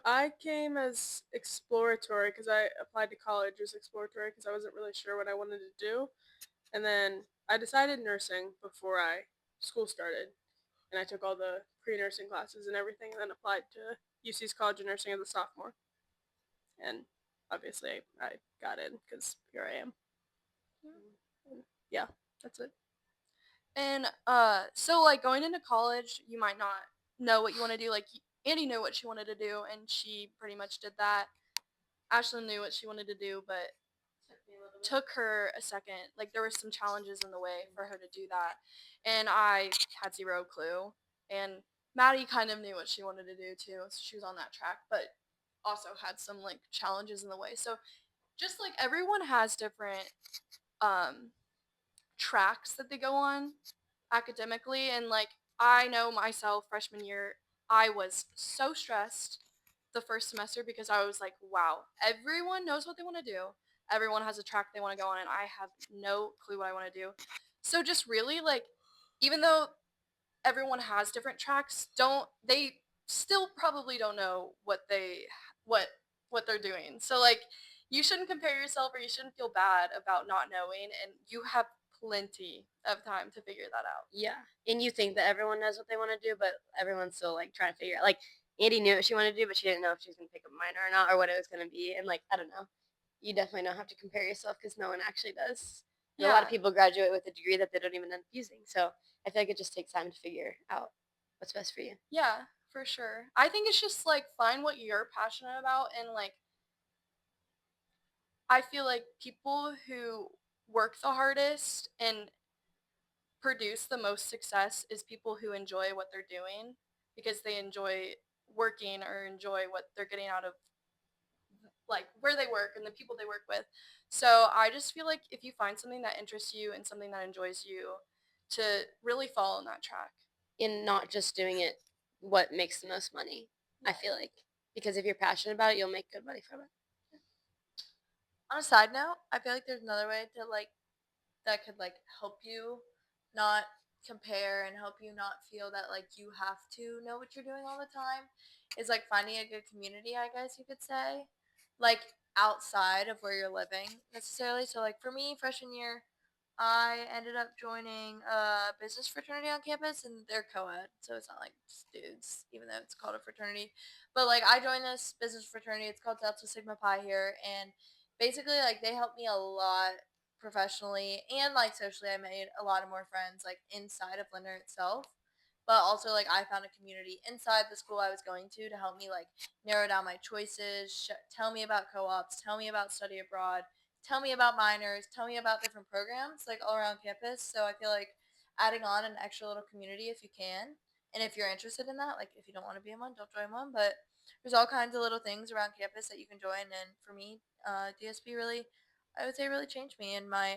I came as exploratory because I applied to college as exploratory because I wasn't really sure what I wanted to do. And then I decided nursing before school started. And I took all the pre-nursing classes and everything and then applied to UC's College of Nursing as a sophomore. And obviously I got in because here I am. And yeah, that's it. And so like going into college, you might not know what you want to do. Like Andy knew what she wanted to do, and she pretty much did that. Ashlyn knew what she wanted to do, but took her a second. Like there were some challenges in the way for her to do that, and I had zero clue. And Maddie kind of knew what she wanted to do too, so she was on that track, but also had some like challenges in the way. So just like everyone has different um tracks that they go on academically, and like I know myself freshman year I was so stressed the first semester because I was like, wow, everyone knows what they want to do, everyone has a track they want to go on, and I have no clue what I want to do. So just really like, even though everyone has different tracks, don't they still probably don't know what what they're doing. So like you shouldn't compare yourself, or you shouldn't feel bad about not knowing, and you have plenty of time to figure that out. Yeah. And you think that everyone knows what they want to do, but everyone's still like trying to figure out. Like Andy knew what she wanted to do, but she didn't know if she was going to pick up a minor or not, or what it was going to be. And like, I don't know. You definitely don't have to compare yourself because no one actually does. And a lot of people graduate with a degree that they don't even end up using. So I feel like it just takes time to figure out what's best for you. Yeah, for sure. I think it's just like find what you're passionate about, and like I feel like people who work the hardest and produce the most success is people who enjoy what they're doing because they enjoy working or enjoy what they're getting out of like where they work and the people they work with. So I just feel like if you find something that interests you and something that enjoys you, to really follow on that track. And not just doing it what makes the most money, I feel like. Because if you're passionate about it, you'll make good money from it. On a side note, I feel like there's another way to like that could like help you not compare and help you not feel that like you have to know what you're doing all the time is like finding a good community, I guess you could say, like outside of where you're living necessarily. So like for me, freshman year, I ended up joining a business fraternity on campus, and they're co-ed, so it's not like just dudes, even though it's called a fraternity. But like I joined this business fraternity. It's called Delta Sigma Pi here, and basically like they helped me a lot professionally and like socially. I made a lot of more friends like inside of Linder itself, but also like I found a community inside the school I was going to help me like narrow down my choices, tell me about co-ops, tell me about study abroad, tell me about minors, tell me about different programs like all around campus. So I feel like adding on an extra little community if you can, and if you're interested in that, like if you don't want to be in one, don't join one, but there's all kinds of little things around campus that you can join. And for me, DSP really, I would say, really changed me and my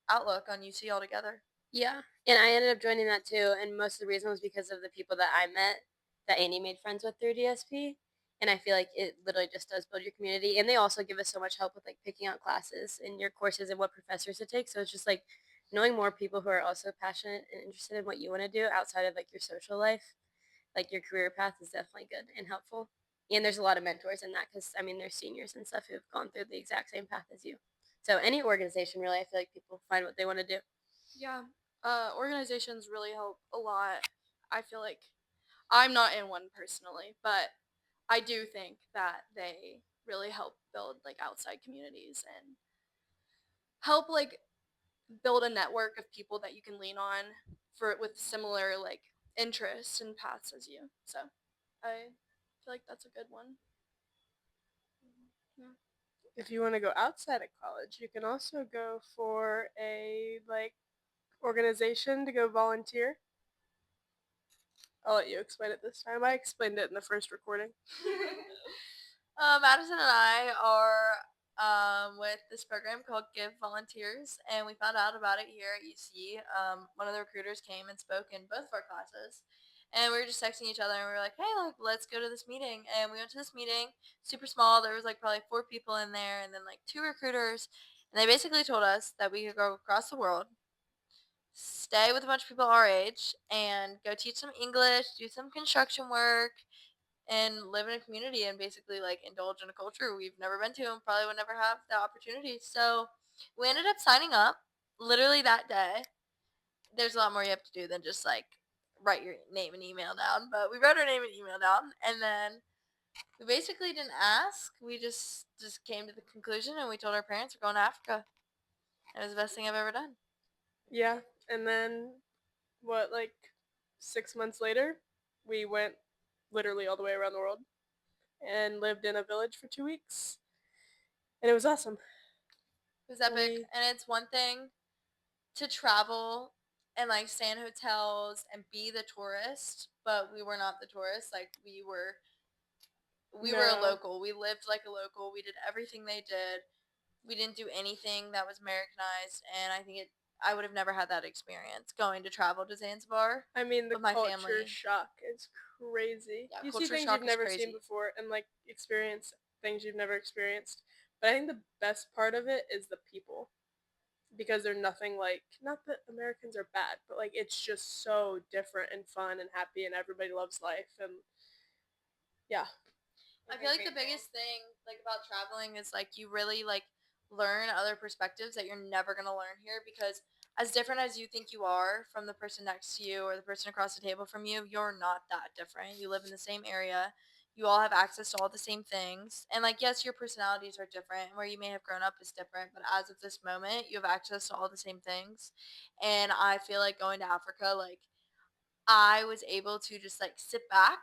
outlook on UC altogether. Yeah. And I ended up joining that too. And most of the reason was because of the people that I met that Andy made friends with through DSP. And I feel like it literally just does build your community. And they also give us so much help with like picking out classes and your courses and what professors to take. So it's just like knowing more people who are also passionate and interested in what you want to do outside of like your social life, like your career path is definitely good and helpful. And there's a lot of mentors in that because I mean, there's seniors and stuff who've gone through the exact same path as you. So any organization really, I feel like people find what they want to do. Yeah, organizations really help a lot. I feel like I'm not in one personally, but I do think that they really help build like outside communities, and help like build a network of people that you can lean on with similar like interests and paths as you. So I feel like that's a good one. Yeah. If you want to go outside of college, you can also go for a like organization to go volunteer. I'll let you explain it this time. I explained it in the first recording. Madison and I are with this program called Give Volunteers, and we found out about it here at UC. One of the recruiters came and spoke in both of our classes, and we were just texting each other, and we were like, hey, like, let's go to this meeting. And we went to this meeting, super small. There was like probably 4 people in there, and then like 2 recruiters, and they basically told us that we could go across the world, stay with a bunch of people our age, and go teach some English, do some construction work, and live in a community and basically like indulge in a culture we've never been to and probably would never have the opportunity. So we ended up signing up literally that day. There's a lot more you have to do than just like write your name and email down, but we wrote our name and email down, and then we basically didn't ask. We just came to the conclusion, and we told our parents we're going to Africa. It was the best thing I've ever done. Yeah, and then like 6 months later, we went literally all the way around the world and lived in a village for 2 weeks, and it was awesome. It was epic, and it's one thing to travel and like stay in hotels and be the tourist, but we were not the tourists. Like we were a local. We lived like a local. We did everything they did. We didn't do anything that was Americanized, and I would have never had that experience going to travel to Zanzibar. I mean, the with my culture family. shock is crazy. Yeah, you see culture things shock you've is never crazy. seen before and like experience things you've never experienced. But I think the best part of it is the people. Because they're nothing like, not that Americans are bad, but like it's just so different and fun and happy and everybody loves life and yeah. I feel like the biggest thing like about traveling is like you really like learn other perspectives that you're never going to learn here, because as different as you think you are from the person next to you or the person across the table from you, you're not that different. You live in the same area. You all have access to all the same things. And like yes, your personalities are different and where you may have grown up is different, but as of this moment, you have access to all the same things. And I feel like going to Africa, like I was able to just like sit back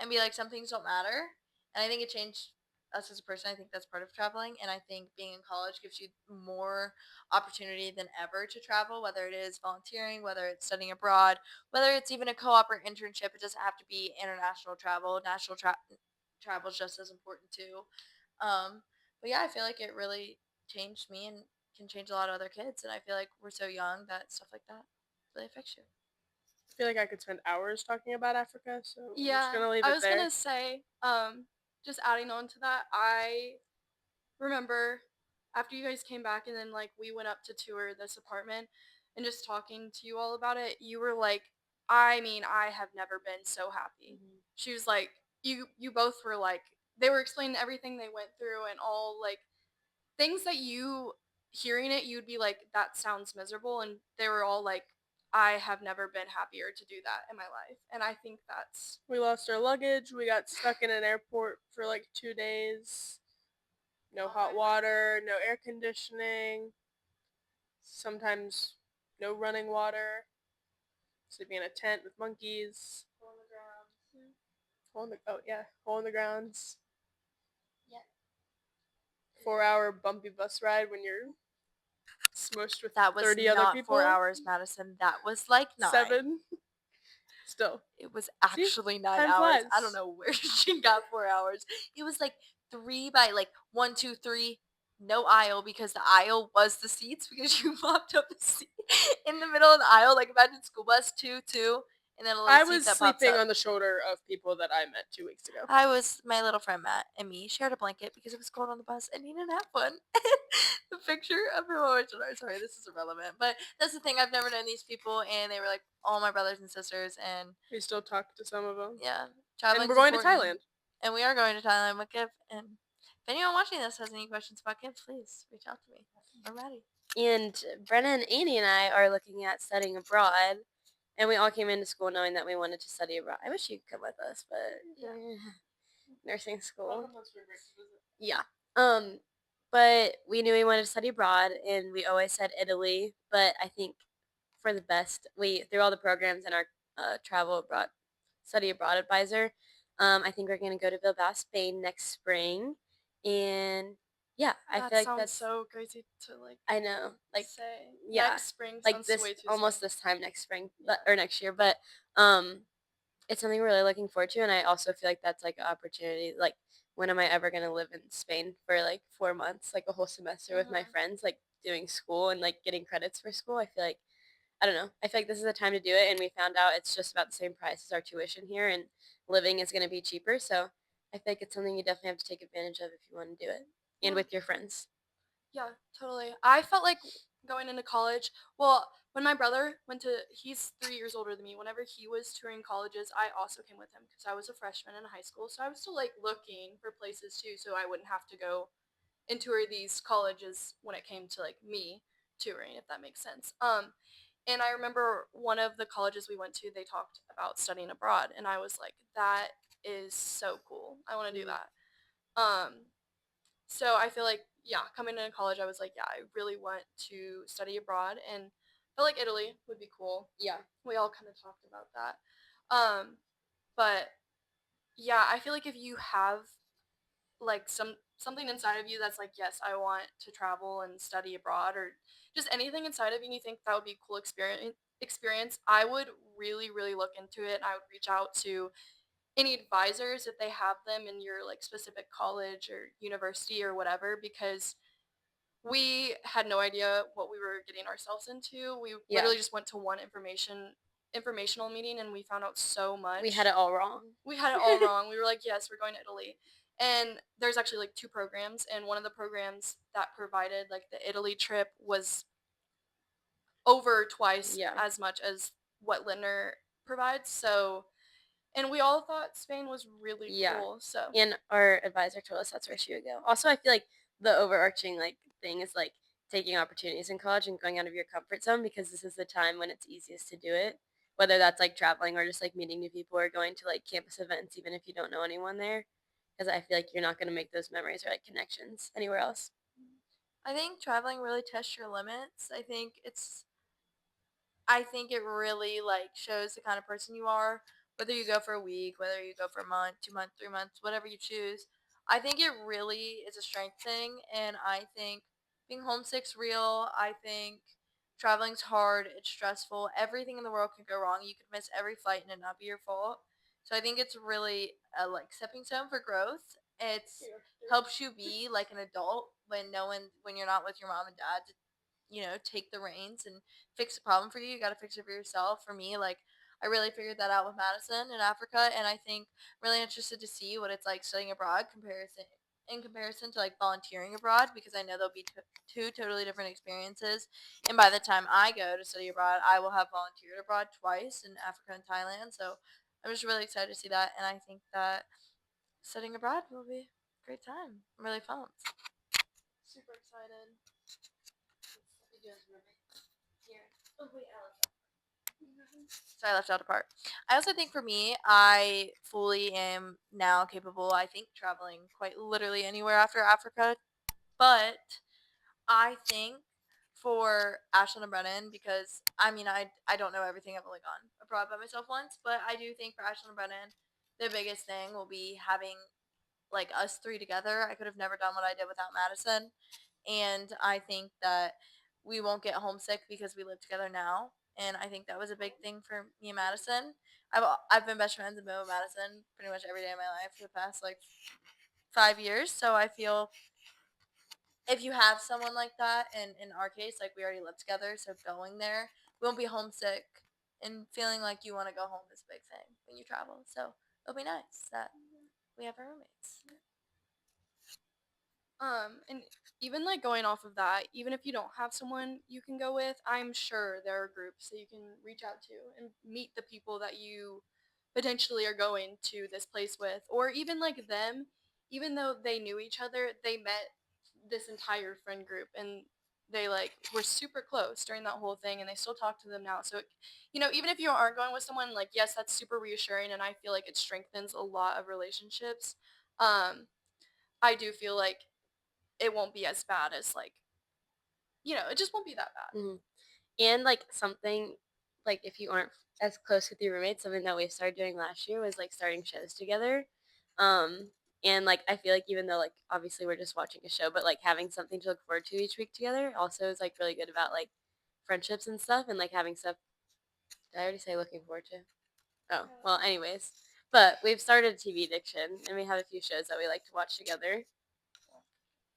and be like, some things don't matter. And I think it changed us as a person. I think that's part of traveling. And I think being in college gives you more opportunity than ever to travel, whether it is volunteering, whether it's studying abroad, whether it's even a co-op or internship. It doesn't have to be international travel. National travel is just as important too. But yeah, I feel like it really changed me and can change a lot of other kids. And I feel like we're so young that stuff like that really affects you. I feel like I could spend hours talking about Africa, so I'm Yeah, just gonna leave I it was there. gonna say, just adding on to that, I remember after you guys came back and then like we went up to tour this apartment and just talking to you all about it, you were like, I mean, I have never been so happy. Mm-hmm. She was like, you both were like, they were explaining everything they went through and all like things that you hearing it, you'd be like, that sounds miserable, and they were all like, I have never been happier to do that in my life. And I think that's We lost our luggage. We got stuck in an airport for like 2 days. No hot water, no air conditioning. Sometimes no running water. Sleeping in a tent with monkeys. Hole in the grounds. Yeah. 4-hour bumpy bus ride when you're smushed with That was 30 other not people. 4 hours, Madison. That was like 9. 7. Still. It was actually 9 time hours. flies. I don't know where she got 4 hours. It was like 3 by like 1, 2, 3. No aisle, because the aisle was the seats, because you popped up a seat in the middle of the aisle. Like imagine school bus 2, 2, and then a little I seat was that pops sleeping up. on the shoulder of people that I met 2 weeks ago. My little friend Matt and me shared a blanket because it was cold on the bus and he didn't have one. The picture of him on my shoulder. Sorry, this is irrelevant, but that's the thing. I've never known these people, and they were like all my brothers and sisters, and We still talk to some of them. yeah, and we're going to Thailand. And we are going to Thailand with Giv. And if anyone watching this has any questions about Giv, please reach out to me. We're ready. And Brenna and Annie and I are looking at studying abroad. And we all came into school knowing that we wanted to study abroad. I wish you could come with us, but nursing school. Yeah. but we knew we wanted to study abroad, and we always said Italy. But I think for the best, we through all the programs in our travel abroad, study abroad advisor, I think we're gonna go to Bilbao, Spain next spring, and yeah, I That feel like sounds that's so crazy to like I know, like say. yeah, Next spring like sounds this way too almost soon. this time next spring, Yeah. or next year, but um it's something we're really looking forward to, and I also feel like that's like an opportunity. Like, when am I ever gonna live in Spain for like 4 months, like a whole semester with my Mhm. friends, like doing school and like getting credits for school? I feel like I don't know. I feel like this is the time to do it, and we found out it's just about the same price as our tuition here, and living is gonna be cheaper. So I feel like it's something you definitely have to take advantage of if you want to do it, and Yeah. with your friends. Yeah, totally. I felt like going into college. Well, when my brother went to, he's 3 years older than me. Whenever he was touring colleges, I also came with him because I was a freshman in high school. So I was still like looking for places too, so I wouldn't have to go and tour these colleges when it came to like me touring, if that makes sense. And I remember one of the colleges we went to, they talked about studying abroad, and I was like, that is so cool. I want to do that. Um, so I feel like, yeah, coming into college, I was like, yeah, I really want to study abroad, and I felt like Italy would be cool. Yeah. We all kind of talked about that. But yeah, I feel like if you have like something inside of you that's like, yes, I want to travel and study abroad, or just anything inside of you, and you think that would be a cool experience, I would really, really look into it. And I would reach out to any advisors if they have them in your like specific college or university or whatever, because we had no idea what we were getting ourselves into. We Yeah. literally just went to one informational meeting, and we found out so much. We had it all wrong. We had it all wrong. We were like, yes, we're going to Italy. And there's actually like two programs, and one of the programs that provided like the Italy trip was over twice Yeah. as much as what Lindner provides. So, and we all thought Spain was really Yeah. cool. So, And our advisor told us that's where she would go. Also, I feel like the overarching like thing is like taking opportunities in college and going out of your comfort zone, because this is the time when it's easiest to do it. Whether that's like traveling or just like meeting new people or going to like campus events, even if you don't know anyone there, because I feel like you're not going to make those memories or like connections anywhere else. I think traveling really tests your limits. I think it really like shows the kind of person you are, whether you go for a week, whether you go for a month, 2 months, 3 months, whatever you choose. I think it really is a strength thing, and I think being homesick's real. I think traveling's hard, it's stressful, everything in the world could go wrong. You could miss every flight and it not be your fault. So I think it's really a like stepping stone for growth. It's helps you be like an adult when no one when you're not with your mom and dad to take the reins and fix the problem for you. You got to fix it for yourself. For me, like I really figured that out with Madison in Africa, and I think I'm really interested to see what it's like studying abroad in comparison to like volunteering abroad, because I know there'll be two totally different experiences. And by the time I go to study abroad, I will have volunteered abroad twice in Africa and Thailand. So I'm just really excited to see that, and I think that studying abroad will be a great time. I'm really pumped. Super excited. So I left out a part. I also think for me, I fully am now capable, I think, traveling quite literally anywhere after Africa. But I think for Ashlyn and Brennan, because I mean, I don't know everything. I've only gone abroad by myself once, but I do think for Ashlyn and Brennan, the biggest thing will be having like us three together. I could have never done what I did without Madison. And I think that we won't get homesick because we live together now. And I think that was a big thing for me and Madison. I've been best friends and been with Madison pretty much every day of my life for the past like 5 years. So I feel if you have someone like that, and in our case, like we already live together, so going there, we won't be homesick, and feeling like you want to go home is a big thing when you travel. So it'll be nice that we have our roommates. And even like going off of that, even if you don't have someone you can go with, I'm sure there are groups that you can reach out to and meet the people that you potentially are going to this place with, or even like them, even though they knew each other, they met this entire friend group, and they like were super close during that whole thing, and they still talk to them now. So, even if you aren't going with someone, like, yes, that's super reassuring, and I feel like it strengthens a lot of relationships. I do feel like it won't be as bad as like, it just won't be that bad. Mhm. And like something like if you aren't as close with your roommates, something that we started doing last year was like starting shows together. Um, and like I feel like even though like obviously we're just watching a show, but like having something to look forward to each week together also is like really good about like friendships and stuff and like having stuff. Did I already say looking forward to? Oh, well, anyways. But we've started TV Addiction and we have a few shows that we like to watch together.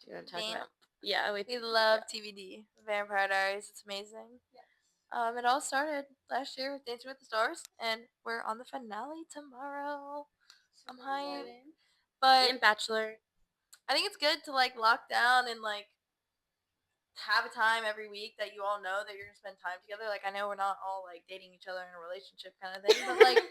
Do you want to talk about? Yeah, We love TVD, Vampire Diaries. It's amazing. It all started last year with Dancing with the Stars, and we're on the finale tomorrow. I'm hyped. But and Bachelor. I think it's good to like lock down and like have a time every week that you all know that you're gonna spend time together. Like I know we're not all like dating each other in a relationship kind of thing, but like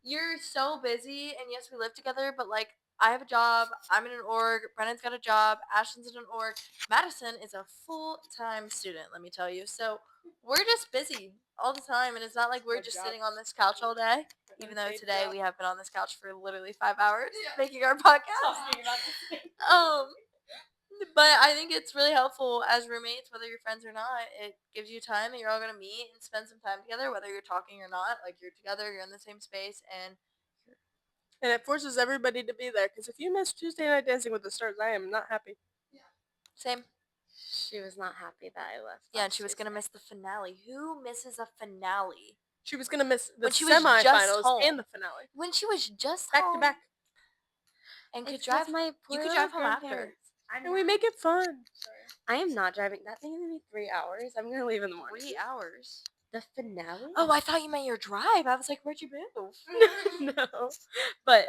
you're so busy, and yes, we live together, but like I have a job, I'm in an org, Brennan's got a job, Ashton's in an org, Madison is a full-time student, let me tell you. So we're just busy all the time, and it's not like we're just sitting on this couch all day, even though today we have been on this couch for literally 5 hours making our podcast. But I think it's really helpful as roommates, whether you're friends or not. It gives you time that you're all going to meet and spend some time together, whether you're talking or not. Like, you're together, you're in the same space, and it forces everybody to be there. Because if you miss Tuesday Night Dancing with the Stars, I am not happy. same. She was not happy that I left. Yeah, and she was going to miss the finale. Who misses a finale? She was going to miss the When she was just semifinals home. and the finale. When she was just Back home. to back. And It's could drive. 'cause my You could poor drive home after. grandparents. And we make it fun. I am not driving. That thing is gonna be 3 hours. I'm gonna leave in the morning. 3 hours. The finale? Oh, I thought you meant your drive. I was like, where'd you move? No. But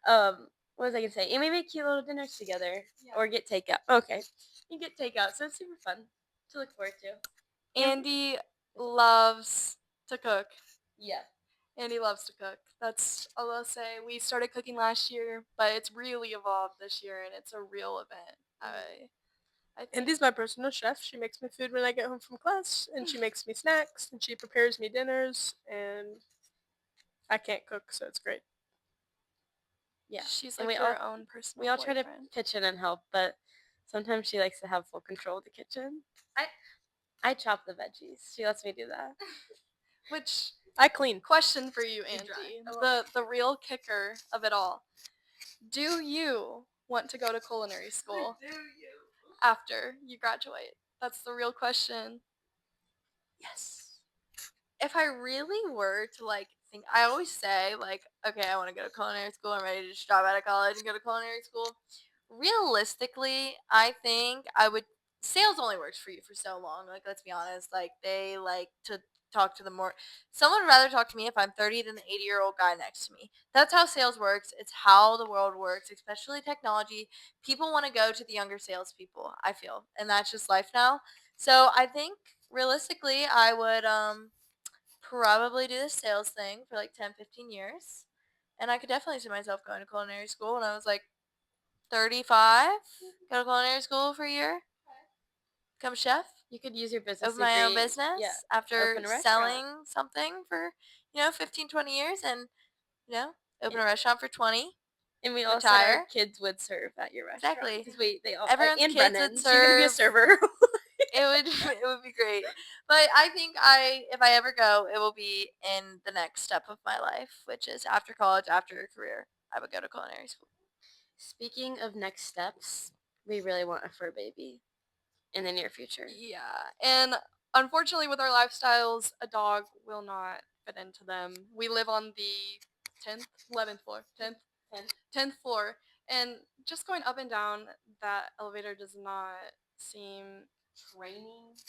what was I gonna say? And we make cute little dinners together or get takeout. Okay, you get takeout, so it's super fun to look forward to. Andy loves to cook. Yeah. Andy loves to cook. That's all I'll say. We started cooking last year, but it's really evolved this year, and it's a real event. I think. Andy's my personal chef. She makes me food when I get home from class, and she makes me snacks, and she prepares me dinners, and I can't cook, so it's great. Yeah. She's And like her own personal We all try to boyfriend. pitch in and help, but sometimes she likes to have full control of the kitchen. I chop the veggies. She lets me do that. Which I clean. question for you, Andy? The real kicker of it all. Do you want to go to culinary school after you graduate? That's the real question. Yes. If I really were to like think, I always say like, okay, I want to go to culinary school. I'm ready to just drop out of college and go to culinary school. Realistically, I think I would. Sales only works for you for so long. Like, let's be honest. Like, they like to talk to the more. Someone would rather talk to me if I'm 30 than the 80-year-old guy next to me. That's how sales works. It's how the world works, especially technology. People want to go to the younger salespeople, I feel, and that's just life now. So I think realistically, I would probably do the sales thing for like 10, 15 years. And I could definitely see myself going to culinary school when I was like 35. Go to culinary school for a year. Become a chef. You could use your business Open my own degree- business Yeah. after Open a restaurant. selling something for, 15, 20 years and, open a restaurant for 20. And we all said our retire. kids would serve at your restaurant. Exactly. 'Cause they all Everyone's and kids would Brennan's. You're gonna be a serve. server. It would be great. But I think if I ever go, it will be in the next step of my life, which is after college, after a career. I would go to culinary school. Speaking of next steps, we really want a fur baby in the near future. Yeah, and unfortunately with our lifestyles, a dog will not fit into them. We live on the 10th, 11th floor, 10th floor, and just going up and down that elevator does not seem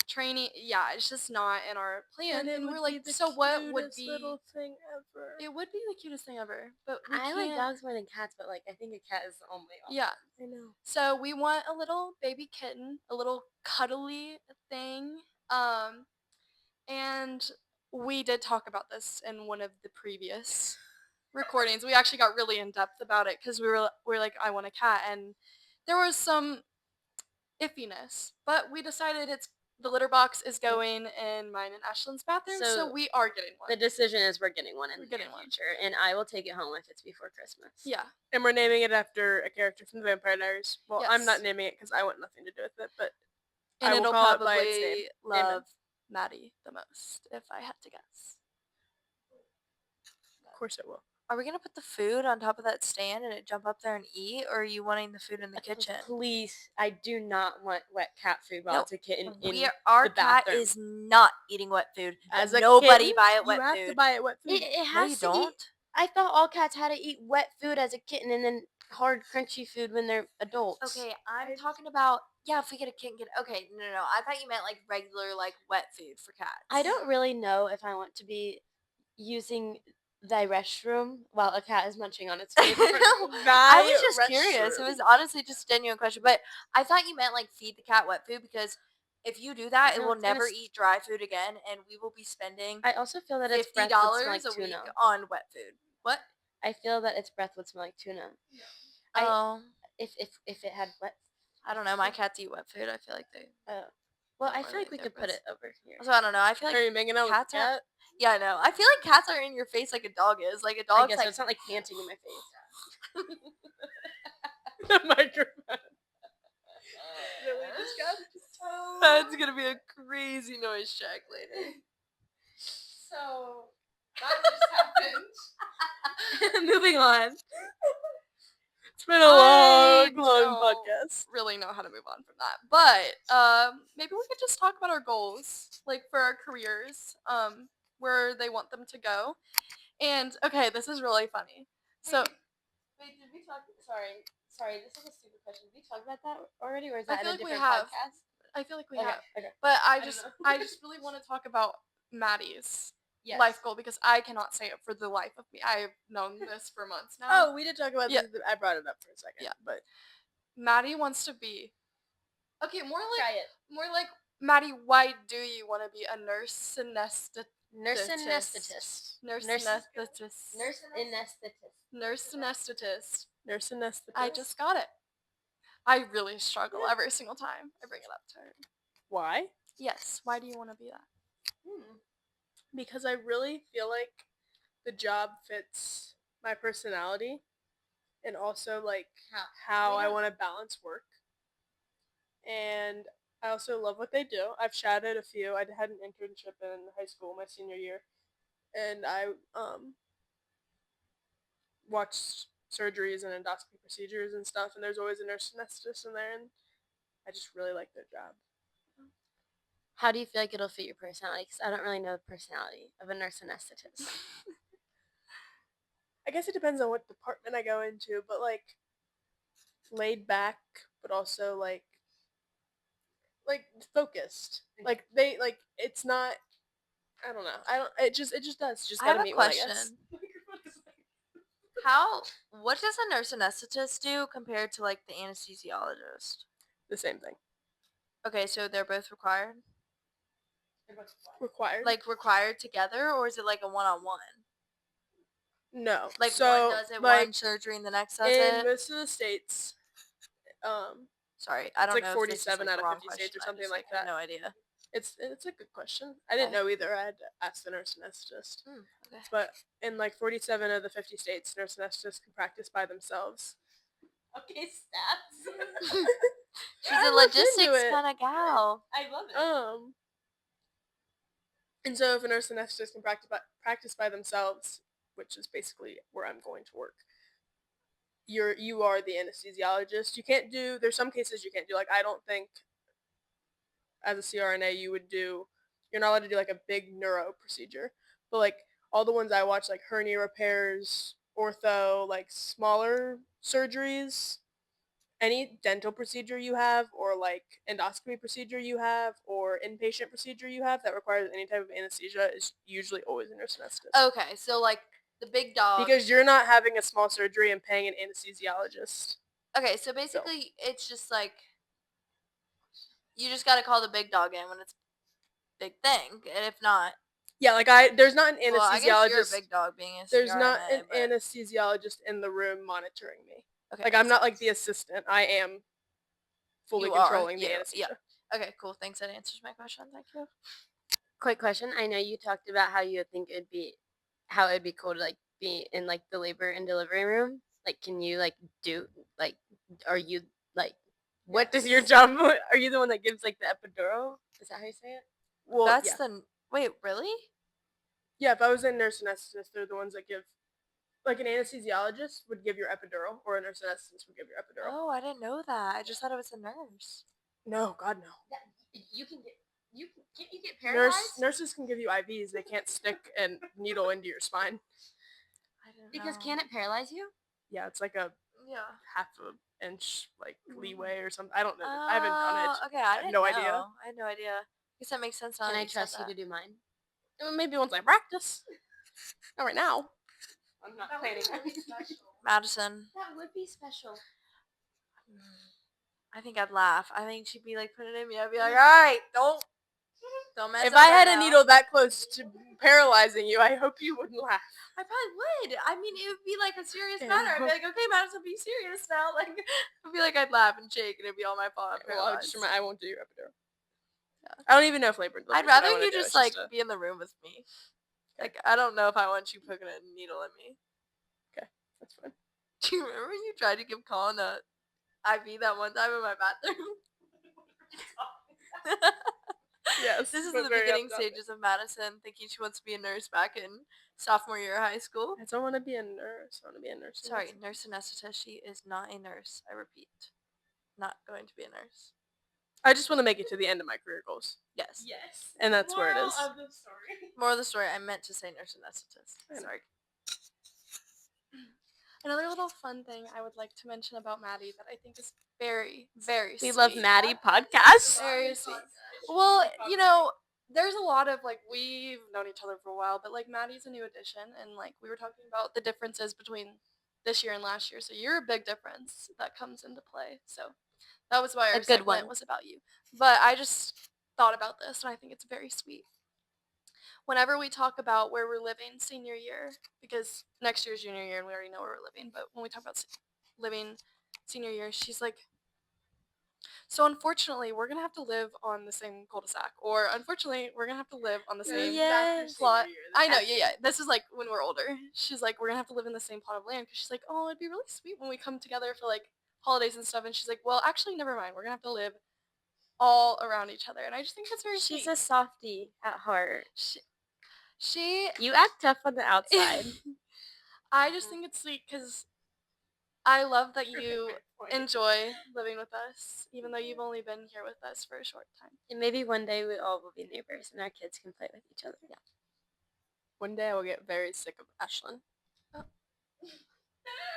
training. Yeah, it's just not in our plan, and we're like, so what would be little thing ever? It would be the cutest thing ever, but we I like can't- dogs more than cats, but like I think a cat is the only option. Yeah. I know. So we want a little baby kitten, a little cuddly thing. And we did talk about this in one of the previous recordings. We actually got really in depth about it because we were like, I want a cat, and there was some iffiness, but we decided it's the litter box is going in mine and Ashlyn's bathroom, so So we are getting one. The decision is we're getting one in We're the near getting one. future, and I will take it home if it's before Christmas. Yeah. And we're naming it after a character from the Vampire Diaries. Well, I'm not Yes. naming it because I want nothing to do with it, but And I will it'll call it by its name. probably Amen. love Maddie the most, if I had to guess. Of course it will. Are we gonna put the food on top of that stand and it jump up there and eat, or are you wanting the food in the kitchen? Please, I do not want wet cat food while No, it's a kitten in Our the cat bathroom. is not eating wet food. As Let a nobody kitten, buy it wet you have food. to buy it wet food. It No, has you to don't. eat. I thought all cats had to eat wet food as a kitten and then hard, crunchy food when they're adults. Okay, I'm talking about if we get a kitten. Okay, no. I thought you meant like regular like wet food for cats. I don't really know if I want to be using thy restroom while a cat is munching on its food. No, I was just curious. It was honestly just a genuine question, but I thought you meant like feed the cat wet food because if you do that, it No, will it's gonna never s- eat dry food again, and we will be spending I also feel that its breath would $50 smell like a week tuna. on wet food. What? I feel that its breath would smell like tuna. Oh, If it had wet. I don't know. My cats eat wet food. I feel like they. Well, Don't I feel really like we their could put breath. it over here. So I don't know. I feel Are like you making out with cats a are. cat? Yeah, I know. I feel like cats are in your face like a dog is. Like a I dog's guess like. so. It's not like panting in my face. The microphone. That's gonna be a crazy noise check later. So that just happened. Moving on. It's been a I long don't podcast. really know how to move on from that, but maybe we could just talk about our goals, like for our careers, where they want them to go. And okay, this is really funny. So Wait, did we talk? Sorry, this is a stupid question. Did we talk about that already, or is I that feel in a like we different have. podcast? I feel like we Okay, have, okay. but I don't just know. I just really want to talk about Maddie's Yes. life goal because I cannot say it for the life of me. I have known this for months now. Oh, we did talk about Yeah. this. I brought it up for a second. Yeah. But Maddie wants to be. Okay, more Try like it. Maddie. Why do you want to be a nurse anesthetist? Nurse anesthetist. Nurse Nurse- anesthetist. Nurse anesthetist. Nurse anesthetist. nurse anesthetist. I just got it. I really struggle every single time I bring it up to her. Why? Yes. Why do you want to be that? Because I really feel like the job fits my personality and also like how I want to balance work. And I also love what they do. I've shadowed a few. I had an internship in high school my senior year, and I watched surgeries and endoscopy procedures and stuff, and there's always a nurse anesthetist in there, and I just really like their job. How do you feel like it'll fit your personality? Because I don't really know the personality of a nurse anesthetist. I guess it depends on what department I go into, but like laid back, but also like focused. Like they like it's not. I don't know. I don't. It just does. Just I gotta have a meet one, I question. guess. What does a nurse anesthetist do compared to like the anesthesiologist? The same thing. Okay, so they're both required? Required. Like required together, or is it like a one-on-one? No. Like so, one does it like, one surgery and the next does in it? most of the states, Sorry, I don't like know. 47 if this is, out of the wrong 50 states or question. I something just, like have that. No idea. it's a good question. I didn't Okay. know either. I had to ask the nurse anesthetist. Okay. But in like 47 of the 50 states, nurse anesthetists can practice by themselves. Okay, stats. She's a logistics kind of gal. I love it. And so if a nurse anesthetist can practice by themselves, which is basically where I'm going to work, you are the anesthesiologist. You can't do. There's some cases you can't do. Like I don't think as a CRNA you're not allowed to do like a big neuro procedure. But like all the ones I watch, like hernia repairs, ortho, like smaller surgeries, any dental procedure you have, or like endoscopy procedure you have, or inpatient procedure you have that requires any type of anesthesia is usually always a nurse anesthetist. Okay, so like the big dog. Because you're not having a small surgery and paying an anesthesiologist. Okay, so basically it's just like you just gotta call the big dog in when it's a big thing, and if not, yeah, like there's not an anesthesiologist. Well, I guess you're a big dog being a There's CRNA, not an but- anesthesiologist in the room monitoring me. Okay, Like I'm so not like the assistant. I am fully you are, controlling the yeah, anesthesia. Okay, cool. Thanks. That answers my question. Thank you. Quick question. I know you talked about how you think it'd be cool to like be in like the labor and delivery room. Like, can you like do like, are you like, what does your job? Are you the one that gives like the epidural? Is that how you say it? Well, That's yeah. the wait, really? Yeah, if I was a nurse anesthetist, they're the ones that give, like an anesthesiologist would give your epidural, or a nurse anesthetist would give your epidural. Oh, I didn't know that. I just thought it was a nurse. No, God no. You can get paralyzed Nurses can give you IVs. They can't stick a needle into your spine. I didn't because know. can it paralyze you? Yeah, it's like a Yeah. half an inch like leeway or something. I don't know. I haven't done it. Okay, I have didn't no know. idea. I had no idea. I guess that makes sense now. Can that I you said trust you that. to do mine? Maybe once I practice. Not right now. I'm not planning. Madison. That would be special. I think I'd laugh. I think she'd be like putting it in me. I'd be like, all right, don't mess If up I right had a now." needle that close to paralyzing you, I hope you wouldn't laugh. I probably would. I mean, it would be like a serious Yeah. matter. I'd be like, okay, Madison, be serious now. Like, I'd be like, I'd laugh and shake, and it'd be all my fault. I'm Well, I paralyzed. won't do your epidural. Yeah. I don't even know if labor. and I'd delivery is what I rather wanna you do. just It's like a- be in the room with me. Like, I don't know if I want you poking a needle in me. That's fine. Do you remember when you tried to give Colin a IV that one time in my bathroom? Yes. This is but the very beginning off topic. stages of Madison thinking she wants to be a nurse back in sophomore year of high school. I don't want to be a nurse. I want to be a nurse. Sorry, nurse anesthetist. She is not a nurse. I repeat, not going to be a nurse. I just want to make it to the end of my career goals. Yes. Yes. And that's where it is. Moral of the story. More of the story. I meant to say nurse anesthetist. I know. Sorry. Another little fun thing I would like to mention about Maddie that I think is very, very We sweet. love Maddie podcast. Very sweet. Well, you know, there's a lot of like we've known each other for a while, but like Maddie's a new addition, and like we were talking about the differences between this year and last year. So you're a big difference that comes into play. So that was why our A good segment one. was about you. But I just thought about this, and I think it's very sweet. Whenever we talk about where we're living senior year, because next year's junior year and we already know where we're living, but when we talk about living senior year, she's like, so unfortunately, we're going to have to live on the same cul-de-sac, or unfortunately, we're going to have to live on the same Yes. plot. I know, yeah. This is like when we're older. She's like, we're going to have to live in the same plot of land, because she's like, oh, it'd be really sweet when we come together for like holidays and stuff, and she's like, well, actually, never mind. We're going to have to live all around each other, and I just think that's very She's sweet. a softie at heart. She You act tough on the outside. I just think it's sweet because I love that you enjoy living with us, even though you've only been here with us for a short time. And maybe one day we all will be neighbors and our kids can play with each other. Yeah. One day I will get very sick of Ashlyn.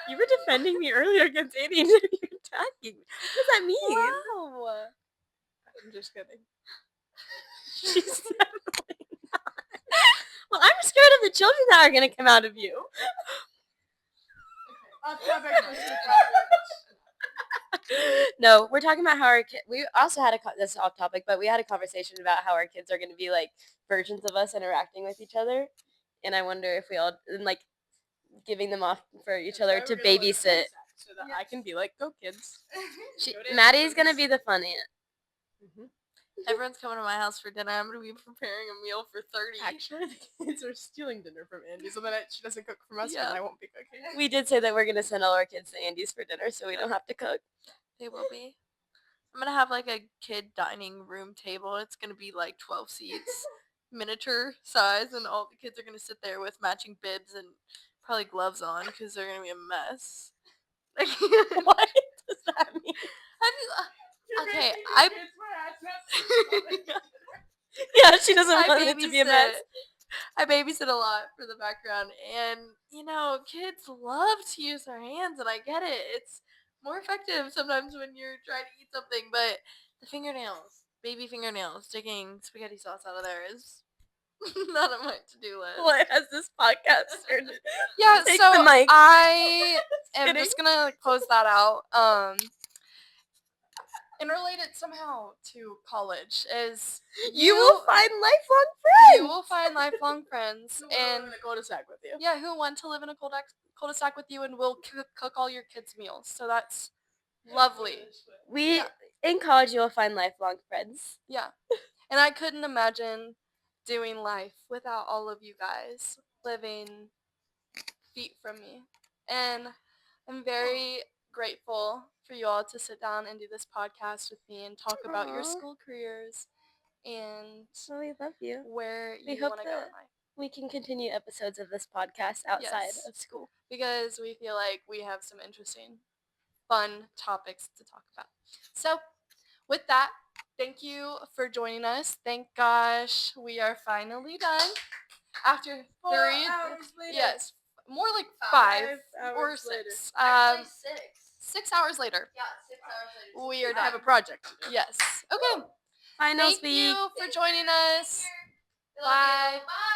You were defending me earlier against Annie and you're attacking me. What does that mean? Wow. I'm just kidding. She's definitely not. Well, I'm scared of the children that are going to come out of you. No, we're talking about how our kids. We also had this is off topic, but we had a conversation about how our kids are going to be like versions of us interacting with each other, and I wonder if we all like giving them off for each other to babysit. So that I can be like, go kids. Maddie's gonna be the fun aunt. Mm-hmm. Everyone's coming to my house for dinner. I'm going to be preparing a meal for 30. Actually, the kids are stealing dinner from Andy, so then she doesn't cook from us, Yeah. and I won't be cooking. We did say that we're gonna send all our kids to Andy's for dinner, so we don't have to cook. They will be. I'm going to have like a kid dining room table. It's going to be like 12 seats, miniature size, and all the kids are going to sit there with matching bibs and probably gloves on because they're going to be a mess. What does that mean? Okay, Yeah, she doesn't I want it to be a mess. I babysit a lot for the background, and you know, kids love to use their hands, and I get it. It's more effective sometimes when you're trying to eat something, but the fingernails, baby fingernails, sticking spaghetti sauce out of there is not on my to-do list. What has this podcast turned? Yeah, Take so the mic. I am kidding. just gonna close that out. And related somehow to college is You will find lifelong you friends. will find lifelong friends and in a cul-de-sac with you. yeah, who want to live in a cul-de-sac with you and will cook all your kids' meals. So that's lovely. We Yeah. in college, you will find lifelong friends. Yeah. And I couldn't imagine doing life without all of you guys living feet from me. And I'm very grateful for you all to sit down and do this podcast with me and talk about your Aw. school careers and So we love you. where We you hope want to go in that life. we can continue episodes of this podcast outside Yes. of school. Because we feel like we have some interesting, fun topics to talk about. So, with that, thank you for joining us. Thank gosh, we are finally done. After 4 3 hours later. Yes, more like 5 or hours later. 6. Actually, 6. 6 hours later. Yeah, 6 hours later. We are I have done. a project to do. Yes. Okay. Finals Thank week. you for joining us. We love you. Bye. Bye.